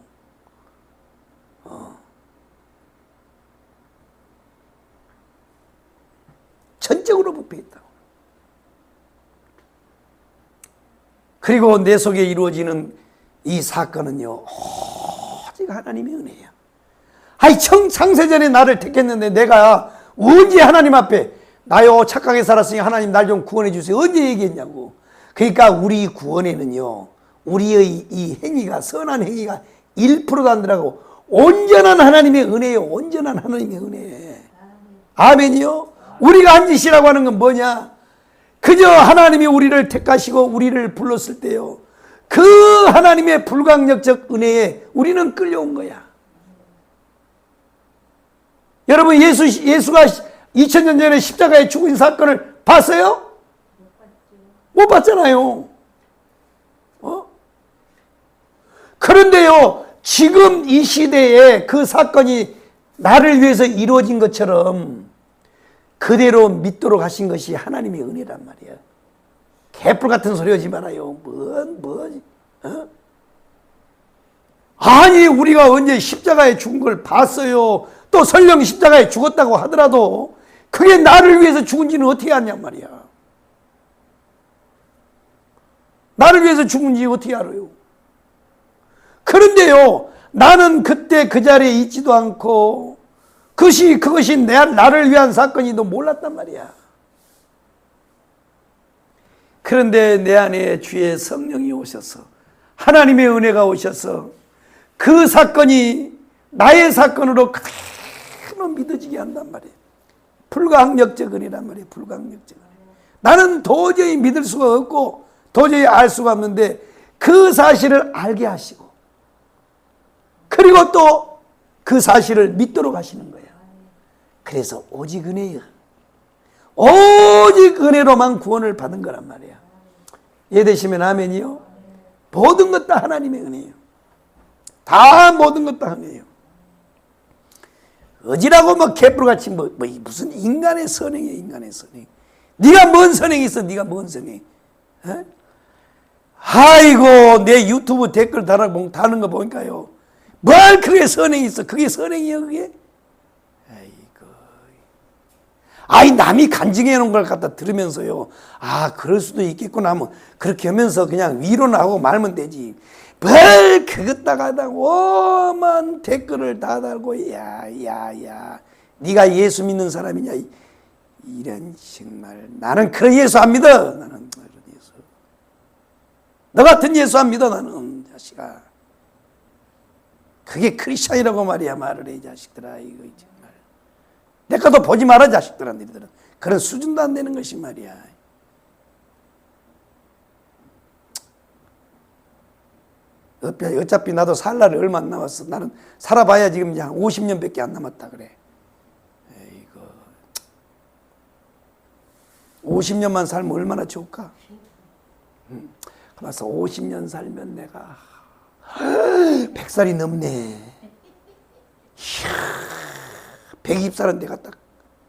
전적으로 부패했다고. 그리고 내 속에 이루어지는 이 사건은요, 오직 하나님의 은혜야. 아이, 창세전에 나를 택했는데 내가 언제 하나님 앞에 나요 착하게 살았으니 하나님 날 좀 구원해 주세요. 언제 얘기했냐고. 그러니까 우리 구원에는요, 우리의 이 행위가, 선한 행위가 1%도 안 들어가고 온전한 하나님의 은혜요. 온전한 하나님의 은혜. 아멘이요? 우리가 한 짓이라고 하는 건 뭐냐? 그저 하나님이 우리를 택하시고 우리를 불렀을 때요, 그 하나님의 불강력적 은혜에 우리는 끌려온 거야. 여러분, 예수가 2000년 전에 십자가에 죽은 사건을 봤어요? 못 봤잖아요. 그런데요, 지금 이 시대에 그 사건이 나를 위해서 이루어진 것처럼 그대로 믿도록 하신 것이 하나님의 은혜란 말이야. 개뿔 같은 소리 하지 말아요. 아니, 우리가 언제 십자가에 죽은 걸 봤어요. 또 설령 십자가에 죽었다고 하더라도 그게 나를 위해서 죽은지는 어떻게 아냔 말이야. 나를 위해서 죽은지 어떻게 알아요? 그런데요, 나는 그때 그 자리에 있지도 않고 그것이 나를 위한 사건이도 몰랐단 말이야. 그런데 내 안에 주의 성령이 오셔서, 하나님의 은혜가 오셔서 그 사건이 나의 사건으로 그대로 믿어지게 한단 말이에요. 불가항력적 은혜란 말이에요. 불가항력적 은혜. 나는 도저히 믿을 수가 없고 도저히 알 수가 없는데 그 사실을 알게 하시고, 그리고 또 그 사실을 믿도록 하시는 거예요. 그래서 오직 은혜요. 오직 은혜로만 구원을 받은 거란 말이야. 이해되시면 아멘이요. 모든 것 다 하나님의 은혜예요. 다 모든 것 다 은혜예요. 어지라고 뭐 개뿔같이 무슨 인간의 선행이야. 인간의 선행. 네가 뭔 선행이 있어. 네가 뭔 선행. 아이고, 내 유튜브 댓글 다는 거 보니까요, 뭘 그게 선행이 있어. 그게 선행이야 그게. 아이, 남이 간증해 놓은 걸 갖다 들으면서요, 아, 그럴 수도 있겠구나 하면 그렇게 하면서 그냥 위로는 하고 말면 되지. 뭘 그것다가 오만 댓글을 다 달고, 야 네가 예수 믿는 사람이냐, 이런 정말. 나는 그런 예수 안 믿어. 나는 그런 예수. 너 같은 예수 안 믿어. 나는, 자식아. 그게 크리스찬이라고 말이야. 말을 해, 자식들아. 이거 정말 내 것도 보지 마라, 자식들아. 너희들은 그런 수준도 안 되는 것이 말이야. 어차피 나도 살 날이 얼마 안 남았어. 나는 살아봐야 지금 이제 한 50년밖에 안 남았다 그래. 이거 50년만 살면 얼마나 좋을까? 가만있어. 50년 살면 내가 100살이 넘네. 이야, 120살은 내가 딱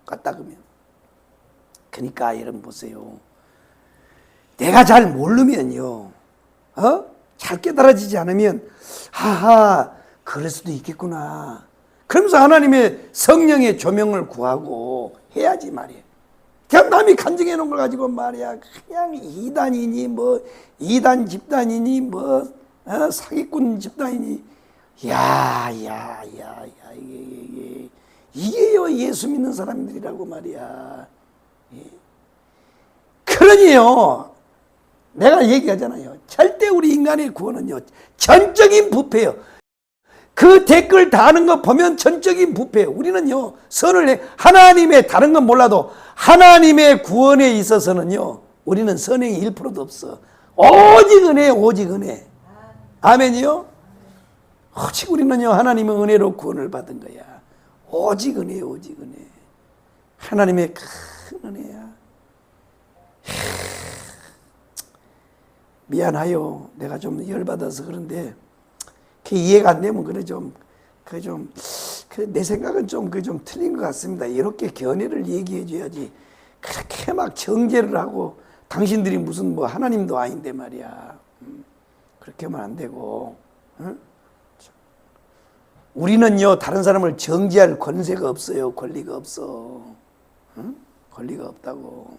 갔다 그러면. 그러니까 여러분 보세요. 내가 잘 모르면요, 잘 깨달아지지 않으면, 하하, 그럴 수도 있겠구나. 그러면서 하나님의 성령의 조명을 구하고 해야지 말이야. 그냥 남이 간증해 놓은 걸 가지고 말이야. 그냥 이단이니, 뭐, 이단 집단이니, 뭐, 사기꾼 집단이니. 이게요, 예수 믿는 사람들이라고 말이야. 그러니요, 내가 얘기하잖아요. 절대 우리 인간의 구원은요, 전적인 부패예요. 그 댓글 다는 거 보면 전적인 부패예요. 우리는요, 선을 해. 하나님의, 다른 건 몰라도 하나님의 구원에 있어서는요, 우리는 선행이 1%도 없어. 오직 은혜, 오직 은혜. 아멘이요? 오직 우리는요, 하나님의 은혜로 구원을 받은 거야. 오직 은혜, 오직 은혜. 하나님의 큰 은혜야. 미안해요. 내가 좀 열받아서 그런데 그 이해가 안 되면 그래 내 생각은 좀 틀린 것 같습니다. 이렇게 견해를 얘기해 줘야지. 그렇게 막 정죄를 하고 당신들이 무슨 뭐 하나님도 아닌데 말이야. 그렇게 하면 안 되고. 응? 우리는요, 다른 사람을 정죄할 권세가 없어요. 권리가 없어. 응? 권리가 없다고.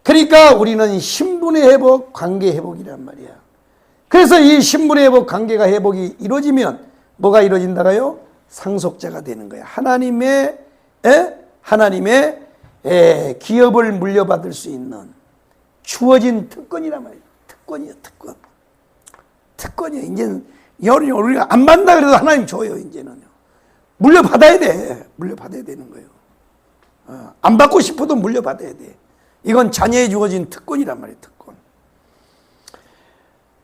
그러니까 우리는 신분의 회복, 관계 회복이란 말이야. 그래서 이 신분의 회복, 관계가 회복이 이루어지면 뭐가 이루어진다가요? 상속자가 되는 거야. 하나님의 기업을 물려받을 수 있는 주어진 특권이란 말이야. 특권이야, 특권. 특권이야. 이제는 우리가 안 받는다 그래도 하나님 줘요, 이제는요. 물려받아야 돼. 물려받아야 되는 거예요. 안 받고 싶어도 물려받아야 돼. 이건 자녀에 주어진 특권이란 말이에요, 특권.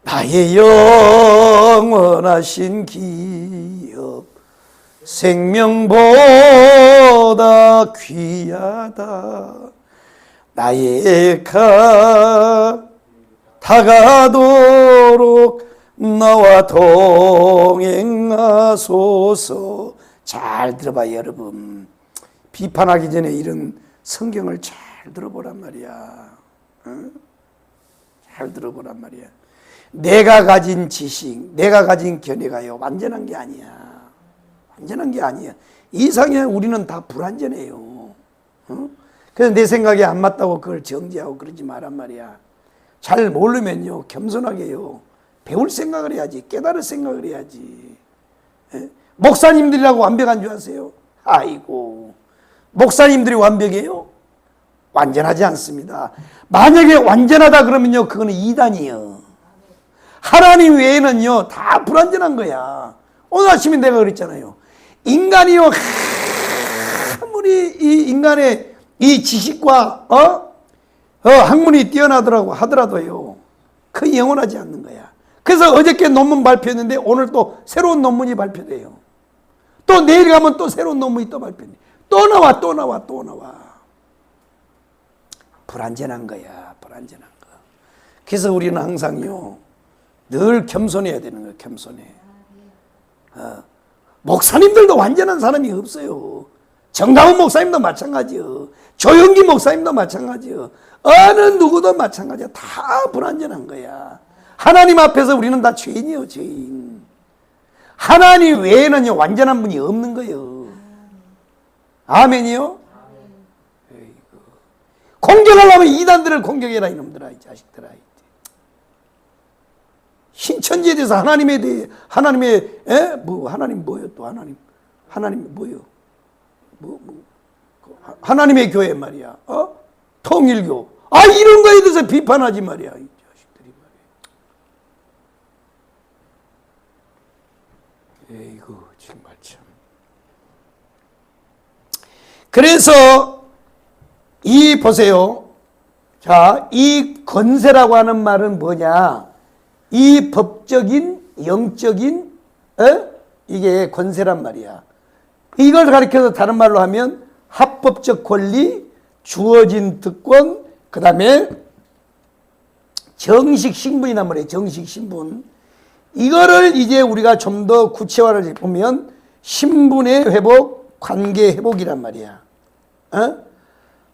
나의 영원하신 기업, 생명보다 귀하다. 나의 다가도록 나와 동행하소서. 잘 들어봐, 여러분. 비판하기 전에 이런 성경을 잘 들어보란 말이야. 응? 잘 들어보란 말이야. 내가 가진 지식, 내가 가진 견해가요, 완전한 게 아니야. 완전한 게 아니야. 이상에 우리는 다 불완전해요. 응? 그래서 내 생각에 안 맞다고 그걸 정죄하고 그러지 마란 말이야. 잘 모르면요, 겸손하게요, 배울 생각을 해야지. 깨달을 생각을 해야지. 예? 목사님들이라고 완벽한 줄 아세요? 아이고, 목사님들이 완벽해요? 완전하지 않습니다. 만약에 완전하다 그러면요, 그거는 이단이에요. 하나님 외에는요, 다 불완전한 거야. 오늘 아침에 내가 그랬잖아요. 인간이요, 아무리 이 인간의 이 지식과 학문이 뛰어나더라고 하더라도요, 그 영원하지 않는 거야. 그래서 어저께 논문 발표했는데 오늘 또 새로운 논문이 발표돼요. 또 내일 가면 또 새로운 논문이 또 발표돼. 또 나와. 불완전한 거야, 불완전한 거. 그래서 우리는 항상요, 늘 겸손해야 되는 거야, 겸손해. 목사님들도 완전한 사람이 없어요. 정다운 목사님도 마찬가지요. 조영기 목사님도 마찬가지요. 어느 누구도 마찬가지야. 다 불완전한 거야. 하나님 앞에서 우리는 다 죄인이요, 죄인. 하나님 외에는요, 완전한 분이 없는 거예요. 아멘이요? 공격하려면 이단들을 공격해라, 이놈들아, 이 자식들아. 신천지에 대해서 하나님에 대해, 하나님 뭐요, 또 하나님 뭐요? 하나님의 교회 말이야. 통일교. 이런 거에 대해서 비판하지 말이야, 이 자식들이 말이야. 에이구, 정말 참. 그래서 보세요. 자, 이 권세라고 하는 말은 뭐냐? 이 법적인 영적인 이게 권세란 말이야. 이걸 가리켜서 다른 말로 하면 합법적 권리, 주어진 특권, 그 다음에 정식 신분이란 말이에요. 정식 신분. 이거를 이제 우리가 좀 더 구체화를 보면 신분의 회복, 관계 회복이란 말이야.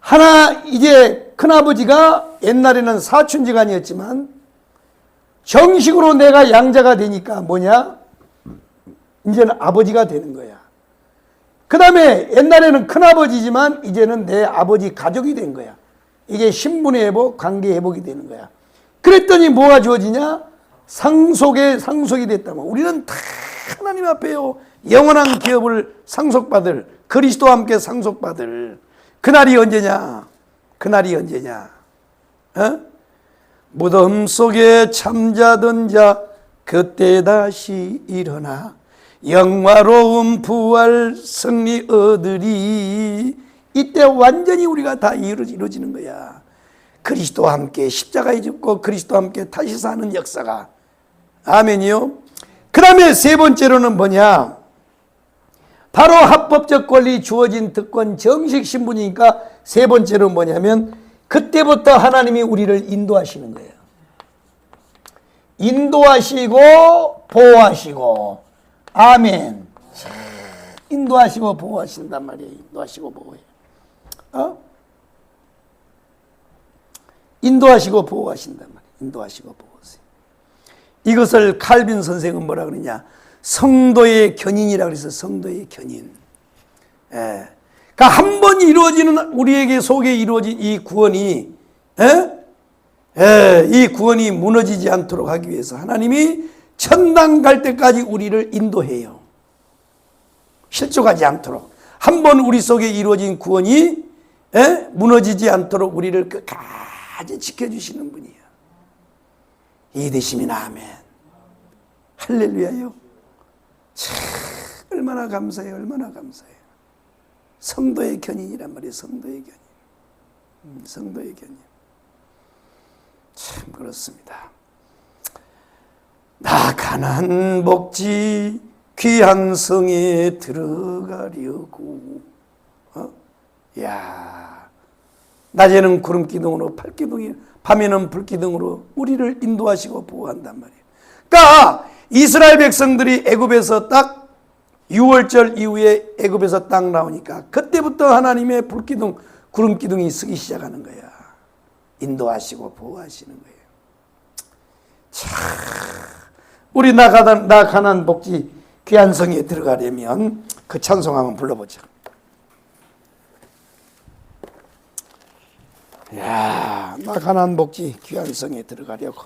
하나 이제 큰아버지가 옛날에는 사촌지간이었지만 정식으로 내가 양자가 되니까 뭐냐? 이제는 아버지가 되는 거야. 그 다음에 옛날에는 큰아버지지만 이제는 내 아버지 가족이 된 거야. 이게 신분의 회복, 관계 회복이 되는 거야. 그랬더니 뭐가 주어지냐? 상속이 됐다면 우리는 다 하나님 앞에요. 영원한 기업을 상속받을, 그리스도와 함께 상속받을 그날이 언제냐? 그날이 언제냐? 무덤 속에 잠자던 자 그때 다시 일어나 영화로운 부활 승리 얻으리. 이때 완전히 우리가 다 이루어지는 거야. 그리스도와 함께 십자가에 죽고 그리스도와 함께 다시 사는 역사가. 아멘이요. 그 다음에 세 번째로는 뭐냐? 바로 합법적 권리, 주어진 특권, 정식 신분이니까 세 번째로는 뭐냐면 그때부터 하나님이 우리를 인도하시는 거예요. 인도하시고 보호하시고. 아멘. 인도하시고 보호하신단 말이에요. 인도하시고 보호해. 인도하시고 보호하신단 말이에요. 인도하시고 보호하세요. 이것을 칼빈 선생은 뭐라 그러냐? 성도의 견인이라고 그래서 성도의 견인. 그러니까 한 번 이루어지는 우리에게 속에 이루어진 이 구원이 이 구원이 무너지지 않도록 하기 위해서 하나님이 천당 갈 때까지 우리를 인도해요. 실족하지 않도록. 한 번 우리 속에 이루어진 구원이 무너지지 않도록 우리를 끝까지 지켜주시는 분이에요. 이 되시면 아멘. 할렐루야요. 참 얼마나 감사해요. 얼마나 감사해요. 성도의 견인이란 말이에요. 성도의 견인. 성도의 견인. 참 그렇습니다. 나 가난 복지 귀한 성에 들어가려고. 야, 낮에는 구름 기둥으로 밤에는 불 기둥으로 우리를 인도하시고 보호한단 말이에요. 그러니까 이스라엘 백성들이 애굽에서 딱 6월절 이후에 애굽에서 딱 나오니까 그때부터 하나님의 불기둥, 구름 기둥이 서기 시작하는 거야. 인도하시고 보호하시는 거예요. 참, 우리 나 가난 복지 귀한 성에 들어가려면 그 찬송 한번 불러보자. 야, 나 가난 복지 귀한 성에 들어가려고.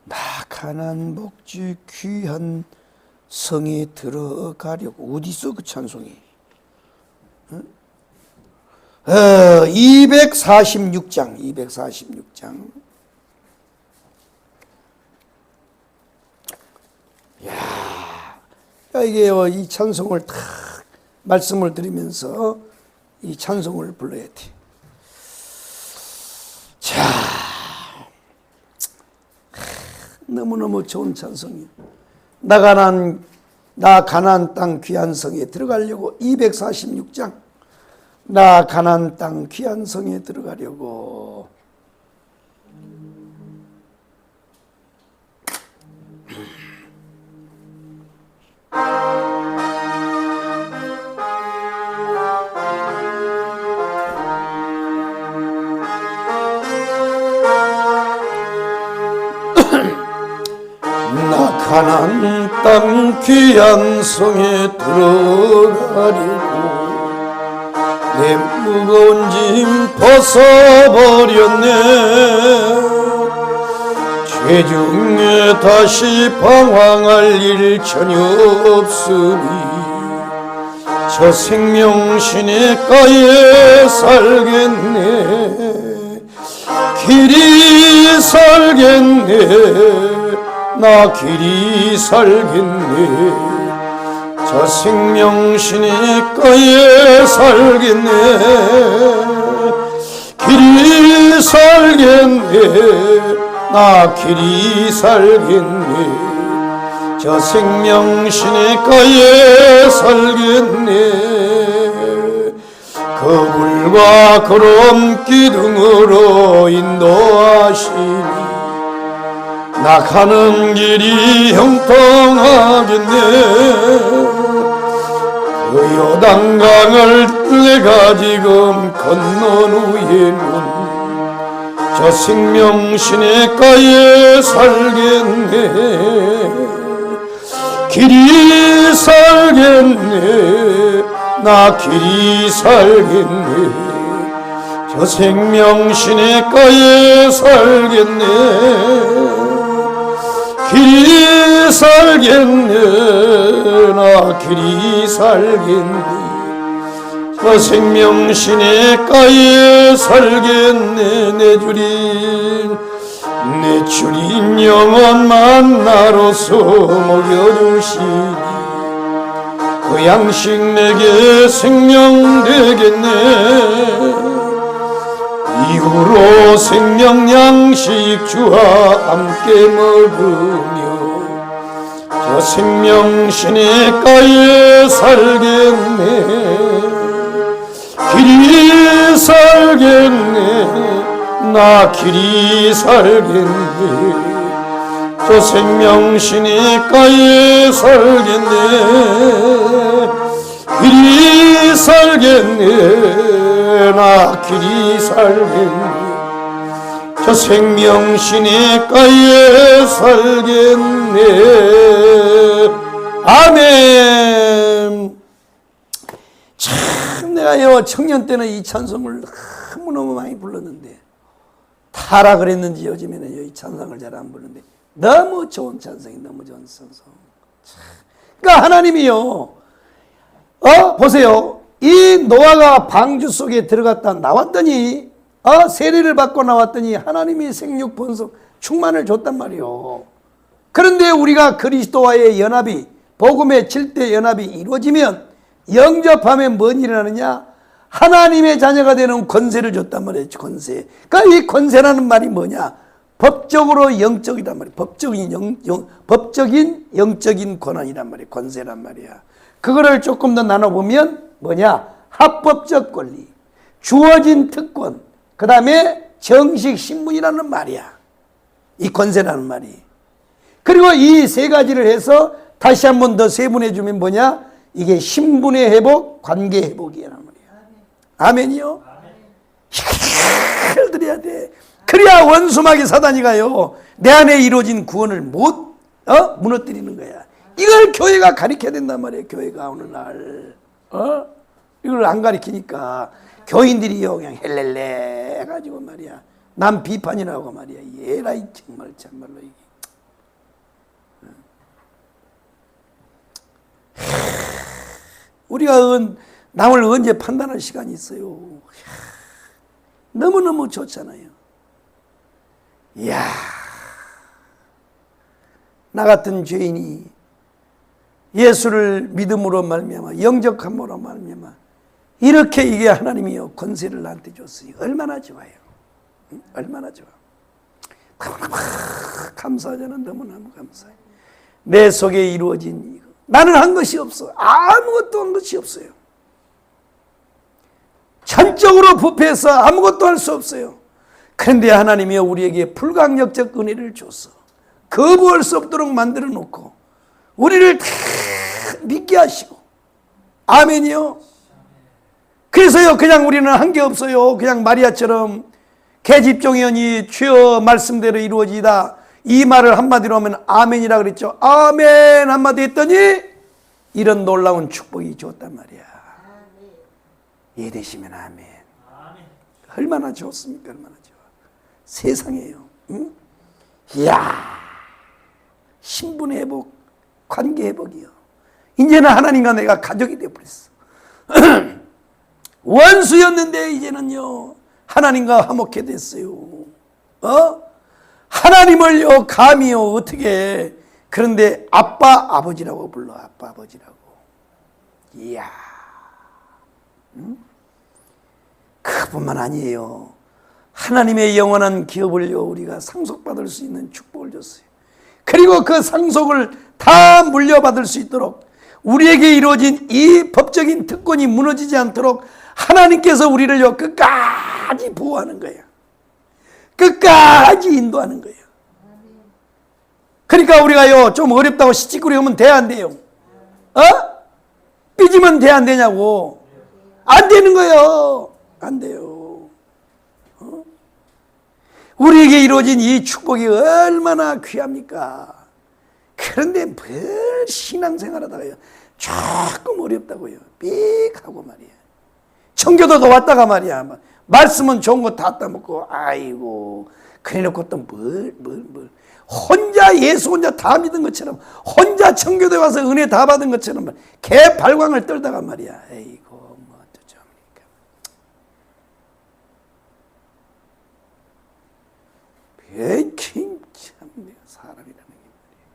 나 가난 복지 귀한 성에 들어가려고. 어디 있어 그 찬송이? 246장. 야, 이게요, 이 찬송을 탁 말씀을 드리면서 이 찬송을 불러야 돼. 자, 너무너무 좋은 찬송이. 나 가나안 땅 귀한 성에 들어가려고. 246장. 나 가나안 땅 귀한 성에 들어가려고. 나 가나안 땅 귀한 성에 들어가려고. 내 무거운 짐 벗어버렸네. 죄중에 다시 방황할 일 전혀 없으니 저 생명 시냇가에 살겠네. 길이 살겠네. 나 길이 살겠네. 저 생명신이 거에 살겠네. 길이 살겠네. 나 길이 살겠네. 저 생명신이 거에 살겠네. 거불과 구름 기둥으로 인도하시니 나 가는 길이 형통하겠네. 그 요단강을 내가 지금 건넌 후에는 저 생명신의 가에 살겠네. 길이 살겠네. 나 길이 살겠네. 저 생명신의 가에 살겠네. 길이 살겠네. 나 길이 살겠네. 저 생명신의 가에 살겠네. 내 주린 영원 만나로서 먹여주시니 그 양식 내게 생명 되겠네. 이후로 생명 양식 주와 함께 먹으며 저 생명신의 가에 살겠네. 길이 살겠네. 나 길이 살겠네. 저 생명신의 가에 살겠네. 길이 살겠네. 나 길이 살겠네. 저 생명신의 가에 살겠네. 아멘. 참 내가요 청년 때는 이 찬송을 너무너무 많이 불렀는데 타락을 했는지 요즘에는 이 찬송을 잘 안 부르는데 너무 좋은 찬송이 너무 좋은 찬송. 그러니까 하나님이요 보세요. 이 노아가 방주 속에 들어갔다 나왔더니 세례를 받고 나왔더니 하나님이 생육 번성 충만을 줬단 말이요. 그런데 우리가 그리스도와의 연합이 복음의 7대 연합이 이루어지면 영접하면 뭔 일이 나느냐? 하나님의 자녀가 되는 권세를 줬단 말이에요. 권세. 그러니까 이 권세라는 말이 뭐냐? 법적으로 영적이란 말이에요. 법적인 영적인 권한이란 말이에요. 권세란 말이야. 그거를 조금 더 나눠보면 뭐냐? 합법적 권리, 주어진 특권, 그 다음에 정식 신분이라는 말이야. 이 권세라는 말이. 그리고 이 세 가지를 해서 다시 한 번 더 세분해 주면 뭐냐? 이게 신분의 회복, 관계 회복이란 말이야. 아멘이요? 이걸 드려야 돼. 그래야 원수마귀 사단이가요 내 안에 이루어진 구원을 못 무너뜨리는 거야. 이걸 교회가 가르쳐야 된단 말이에요. 교회가 오늘날 이걸 안 가르치니까 교인들이요 그냥 헬렐레 해가지고 말이야 남 비판이라고 말이야. 얘라이 정말 참말로 이게. 우리가 남을 언제 판단할 시간이 있어요. 너무너무 좋잖아요. 이야, 나 같은 죄인이 예수를 믿음으로 말미암아 영접함으로 말미암아 이렇게 이게 하나님이요 권세를 나한테 줬으니 얼마나 좋아요. 얼마나 좋아. 너무너무 감사하잖아. 너무너무 감사해. 내 속에 이루어진 이거. 나는 한 것이 없어. 아무것도 한 것이 없어요. 전적으로 부패해서 아무것도 할 수 없어요. 그런데 하나님이 우리에게 불강력적 은혜를 줬어. 거부할 수 없도록 만들어 놓고 우리를 다 믿게 하시고. 아멘이요. 그래서요 그냥 우리는 한 게 없어요. 그냥 마리아처럼 계집종이언이 주여 말씀대로 이루어지다. 이 말을 한마디로 하면 아멘이라 그랬죠. 아멘 한마디 했더니 이런 놀라운 축복이 줬단 말이야. 이해되시면 아멘. 얼마나 좋습니까? 얼마나 좋아. 세상에요. 응? 이야, 신분 회복, 관계 회복이요. 이제는 하나님과 내가 가족이 되어버렸어. 원수였는데 이제는요 하나님과 화목해 됐어요. 하나님을요 감히요 어떻게 그런데 아빠 아버지라고 불러. 아빠 아버지라고. 이야. 그뿐만 아니에요. 하나님의 영원한 기업을요, 우리가 상속받을 수 있는 축복을 줬어요. 그리고 그 상속을 다 물려받을 수 있도록 우리에게 이루어진 이 법적인 특권이 무너지지 않도록 하나님께서 우리를요, 끝까지 보호하는 거예요. 끝까지 인도하는 거예요. 그러니까 우리가요, 좀 어렵다고 시치꾸리하면 돼, 안 돼요? 삐지면 돼, 안 되냐고? 안 되는 거예요. 안 돼요. 우리에게 이루어진 이 축복이 얼마나 귀합니까? 그런데 뭘 신앙생활하다가요, 조금 어렵다고요. 삑하고 말이야. 청교도도 왔다가 말이야. 말씀은 좋은 거 다 따먹고, 아이고, 그래 놓고 또 혼자 예수 혼자 다 믿은 것처럼, 혼자 청교도에 와서 은혜 다 받은 것처럼 개 발광을 떨다가 말이야. 에이고, 뭐 어쩌합니까? 베이킹 참 사람이라는 게 말이에요.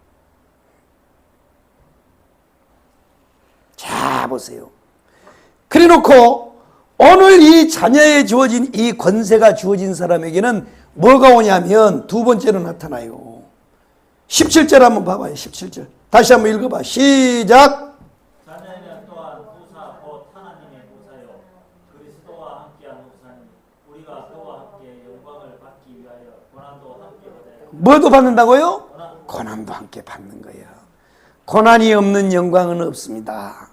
자, 보세요. 그래 놓고 오늘 이 자녀에 주어진 이 권세가 주어진 사람에게는 뭐가 오냐면 두 번째로 나타나요. 17절 한번 봐봐요. 17절 다시 한번 읽어봐. 시작. 자녀에는 또한 후사 곧 하나님의 후사요 그리스도와 함께한 후사니 우리가 그와 함께 영광을 받기 위하여 고난도 함께 받아야 뭐도 받는다고요? 고난도 함께 받는 거예요. 고난이 없는 영광은 없습니다.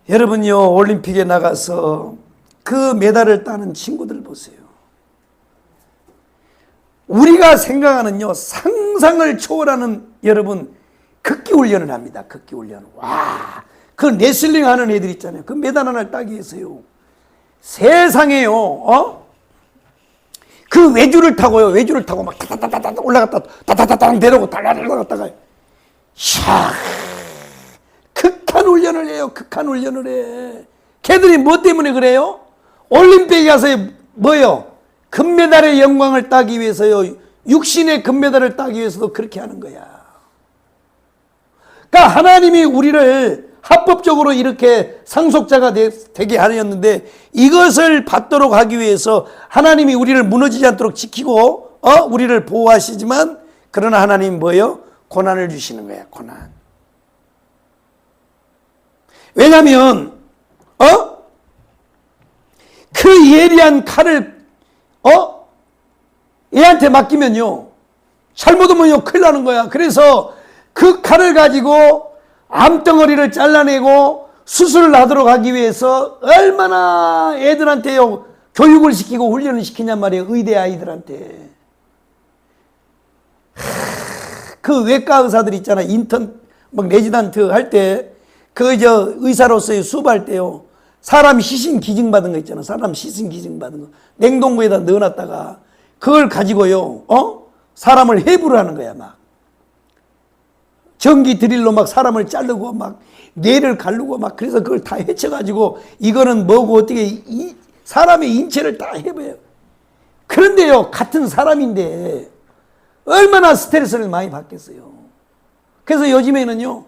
여러분요, 올림픽에 나가서 그 메달을 따는 친구들 보세요. 우리가 생각하는요, 상상을 초월하는 여러분, 극기 훈련을 합니다. 극기 훈련. 와, 그 레슬링 하는 애들 있잖아요. 그 메달 하나를 따기 위해서요. 세상에요, 그 외주를 타고요, 외주를 타고 막 타타타타 올라갔다, 타타타타 내려오고 달라달라 갔다가, 샤, 극한 훈련을 해요. 극한 훈련을 해. 걔들이 뭐 때문에 그래요? 올림픽에 가서 뭐요? 금메달의 영광을 따기 위해서요. 육신의 금메달을 따기 위해서도 그렇게 하는 거야. 그러니까 하나님이 우리를 합법적으로 이렇게 상속자가 되게 하였는데 이것을 받도록 하기 위해서 하나님이 우리를 무너지지 않도록 지키고 우리를 보호하시지만 그러나 하나님 뭐예요? 고난을 주시는 거야. 고난. 왜냐하면 그 예리한 칼을 얘한테 맡기면요, 잘못하면요 큰일 나는 거야. 그래서 그 칼을 가지고 암덩어리를 잘라내고 수술을 하도록 하기 위해서 얼마나 애들한테요 교육을 시키고 훈련을 시키냔 말이에요. 의대 아이들한테. 그 외과 의사들 있잖아. 인턴 막 레지던트 할 때 그 의사로서의 수업할 때요, 사람 시신 기증 받은 거 있잖아. 사람 시신 기증 받은 거 냉동고에다 넣어놨다가 그걸 가지고요, 사람을 해부를 하는 거야. 막 전기 드릴로 막 사람을 자르고 막 뇌를 가르고 막, 그래서 그걸 다 해쳐가지고 이거는 뭐고 어떻게 사람의 인체를 다 해봐요. 그런데요, 같은 사람인데 얼마나 스트레스를 많이 받겠어요. 그래서 요즘에는요,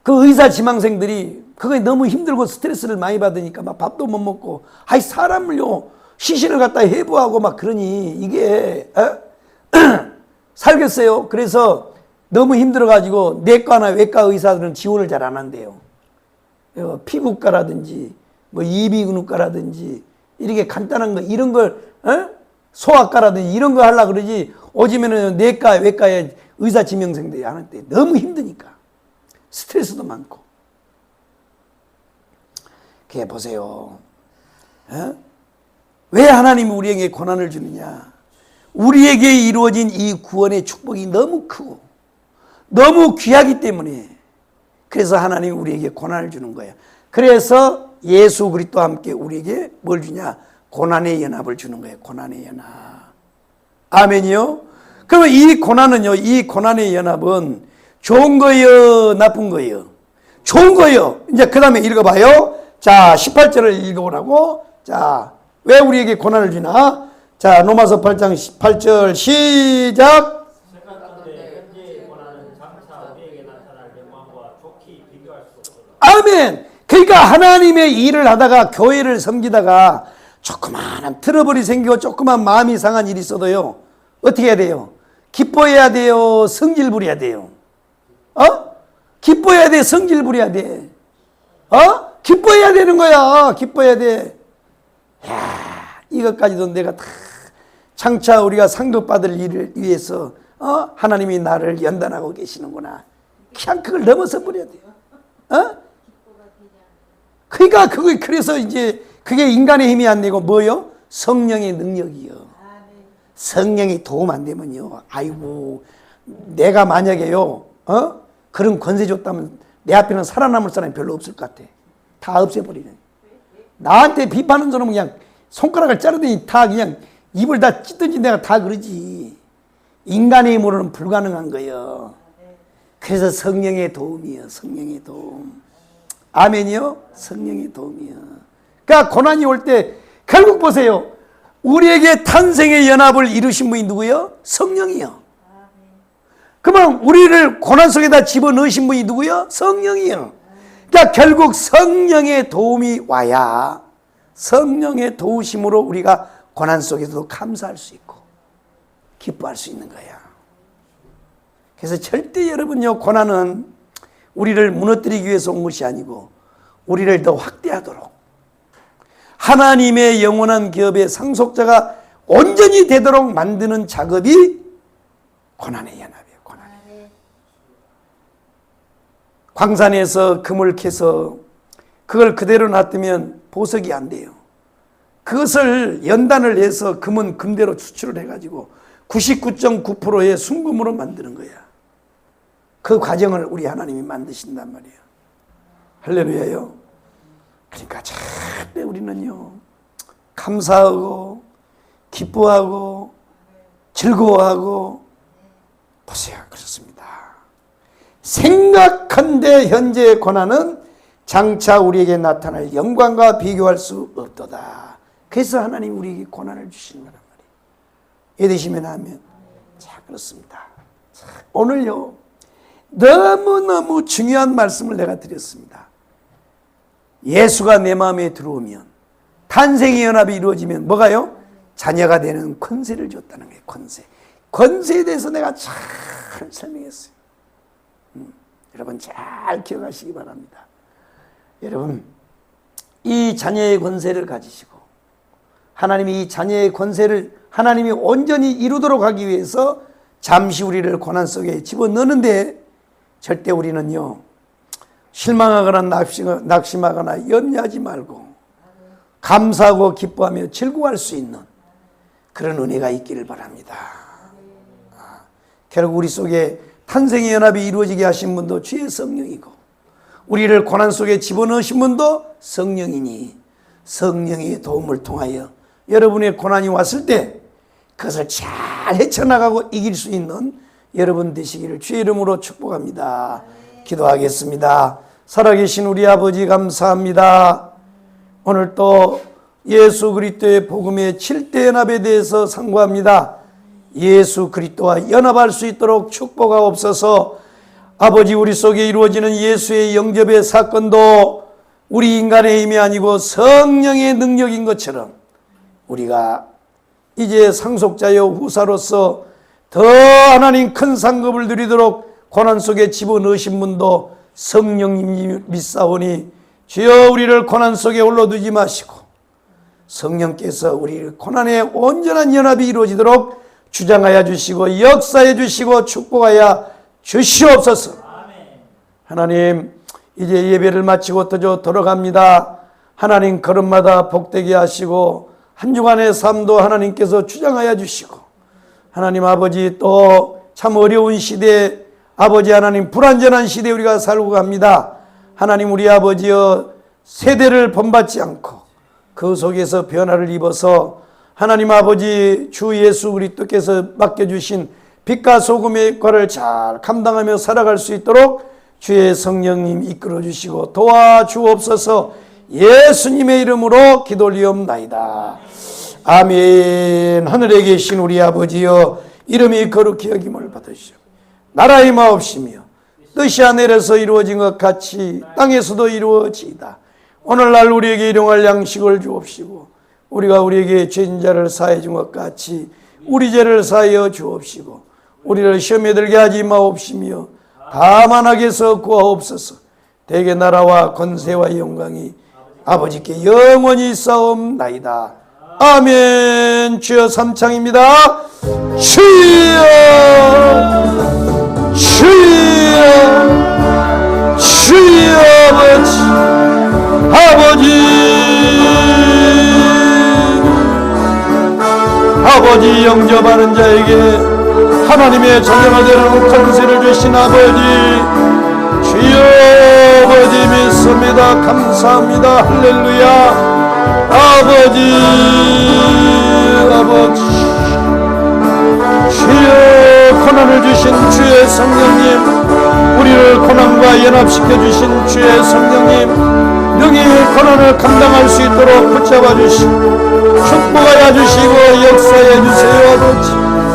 그 의사 지망생들이 그거에 너무 힘들고 스트레스를 많이 받으니까 막 밥도 못 먹고, 아이 사람을요 시신을 갖다 해부하고 막 그러니 이게 살겠어요. 그래서 너무 힘들어가지고 내과나 외과 의사들은 지원을 잘 안 한대요. 피부과라든지 뭐 이비인후과라든지 이렇게 간단한 거 이런 걸 소아과라든지 이런 거 하려고 그러지, 오지면은 내과 외과에 의사 지명생들이 안 한대. 너무 힘드니까 스트레스도 많고. 그게 보세요. 왜 하나님이 우리에게 고난을 주느냐? 우리에게 이루어진 이 구원의 축복이 너무 크고 너무 귀하기 때문에, 그래서 하나님이 우리에게 고난을 주는 거야. 그래서 예수 그리스도와 함께 우리에게 뭘 주냐? 고난의 연합을 주는 거예요. 고난의 연합. 아멘이요? 그러면 이 고난은요, 이 고난의 연합은 좋은 거예요? 나쁜 거예요? 좋은 거예요. 이제 그 다음에 읽어봐요. 자, 18절을 읽어보라고. 자, 왜 우리에게 고난을 주나? 자, 로마서 8장 18절 시작. 생각하는데 현재의 고난은 장차 우리에게 나타날 영광과 좋게 비교할 수 없도다. 아멘. 그러니까 하나님의 일을 하다가 교회를 섬기다가 조그마한 트러블이 생기고 조그만 마음이 상한 일이 있어도요, 어떻게 해야 돼요? 기뻐해야 돼요? 성질 부려야 돼요? 기뻐해야 돼? 성질 부려야 돼? 기뻐해야 되는 거야. 기뻐해야 돼. 야, 이것까지도 내가 다 장차 우리가 상급받을 일을 위해서 하나님이 나를 연단하고 계시는구나. 그냥 그걸 넘어서 버려야 돼요. 그러니까 그래서 이제 그게 인간의 힘이 안 되고 뭐요? 성령의 능력이요. 성령이 도움 안 되면요, 아이고, 내가 만약에요, 그런 권세 줬다면 내 앞에는 살아남을 사람이 별로 없을 것 같아. 다 없애버리는. 나한테 비판하는 사람은 그냥 손가락을 자르더니 다 그냥 입을 다 찢든지 내가 다 그러지. 인간의 힘으로는 불가능한 거예요. 그래서 성령의 도움이요. 성령의 도움. 아멘이요? 성령의 도움이요. 그러니까 고난이 올 때 결국 보세요. 우리에게 탄생의 연합을 이루신 분이 누구요? 성령이요. 그러면 우리를 고난 속에다 집어넣으신 분이 누구요? 성령이요. 그러니까 결국 성령의 도움이 와야 성령의 도우심으로 우리가 고난 속에서도 감사할 수 있고 기뻐할 수 있는 거야. 그래서 절대 여러분요, 고난은 우리를 무너뜨리기 위해서 온 것이 아니고 우리를 더 확대하도록 하나님의 영원한 기업의 상속자가 온전히 되도록 만드는 작업이 고난의 연합이에요. 고난의. 광산에서 금을 캐서 그걸 그대로 놔두면 보석이 안 돼요. 그것을 연단을 해서 금은 금대로 추출을 해가지고 99.9%의 순금으로 만드는 거야. 그 과정을 우리 하나님이 만드신단 말이에요. 할렐루야요. 그러니까 절대 우리는요, 감사하고 기뻐하고 즐거워하고, 보세요. 그렇습니다. 생각한데 현재의 고난은 장차 우리에게 나타날 영광과 비교할 수 없도다. 그래서 하나님 우리에게 고난을 주시는 거란 말이에요. 이해되시면 하면. 자, 그렇습니다. 자, 오늘요, 너무너무 중요한 말씀을 내가 드렸습니다. 예수가 내 마음에 들어오면, 탄생의 연합이 이루어지면 뭐가요? 자녀가 되는 권세를 줬다는 거예요. 권세. 권세에 대해서 내가 잘 설명했어요. 여러분 잘 기억하시기 바랍니다. 여러분, 이 자녀의 권세를 가지시고 하나님이 이 자녀의 권세를 하나님이 온전히 이루도록 하기 위해서 잠시 우리를 고난 속에 집어넣는데 절대 우리는요, 실망하거나 낙심하거나 염려하지 말고 감사하고 기뻐하며 즐거워할 수 있는 그런 은혜가 있기를 바랍니다. 결국 우리 속에 탄생의 연합이 이루어지게 하신 분도 주의 성령이고 우리를 고난 속에 집어넣으신 분도 성령이니 성령의 도움을 통하여 여러분의 고난이 왔을 때 그것을 잘 헤쳐나가고 이길 수 있는 여러분 되시기를 주의 이름으로 축복합니다. 기도하겠습니다. 살아계신 우리 아버지 감사합니다. 오늘 또 예수 그리스도의 복음의 7대 연합에 대해서 상고합니다. 예수 그리스도와 연합할 수 있도록 축복하옵소서. 아버지, 우리 속에 이루어지는 예수의 영접의 사건도 우리 인간의 힘이 아니고 성령의 능력인 것처럼 우리가 이제 상속자여 후사로서 더 하나님 큰 상급을 누리도록 고난 속에 집어넣으신 분도 성령님 믿사오니 주여 우리를 고난 속에 올려두지 마시고 성령께서 우리 고난의 온전한 연합이 이루어지도록 주장하여 주시고 역사해 주시고 축복하여 주시옵소서. 하나님, 이제 예배를 마치고 돌아갑니다. 하나님 걸음마다 복되게 하시고 한 주간의 삶도 하나님께서 주장하여 주시고 하나님 아버지, 또 참 어려운 시대, 아버지 하나님 불완전한 시대에 우리가 살고 갑니다. 하나님 우리 아버지여, 세대를 본받지 않고 그 속에서 변화를 입어서 하나님 아버지 주 예수 그리스도께서 맡겨주신 빛과 소금의 역할을 잘 감당하며 살아갈 수 있도록 주의 성령님 이끌어 주시고 도와주옵소서. 예수님의 이름으로 기도 올리옵나이다. 아멘. 하늘에 계신 우리 아버지여, 이름이 거룩히 여김을 받으시오. 나라의 마옵시며 뜻이 하늘에서 이루어진 것 같이 땅에서도 이루어지이다. 오늘날 우리에게 일용할 양식을 주옵시고 우리가 우리에게 죄진 자를 사해 준 것 같이 우리 죄를 사하여 주옵시고 우리를 시험에 들게 하지 마옵시며 다만 악에서 구하옵소서. 대개 나라와 권세와 영광이 아버지께 영원히 있사옵나이다. 아멘. 주여 삼창입니다. 주여 주여 주여 아버지 영접하는 자에게 하나님의 자녀가 되는 권세를 주신 아버지, 주여 아버지 믿습니다. 감사합니다. 할렐루야. 아버지 주여 고난을 주신 주의 성령님, 우리를 고난과 연합시켜 주신 주의 성령님, 능히 고난을 감당할 수 있도록 붙잡아 주시고 축복하여 주시고 역사해 주세요.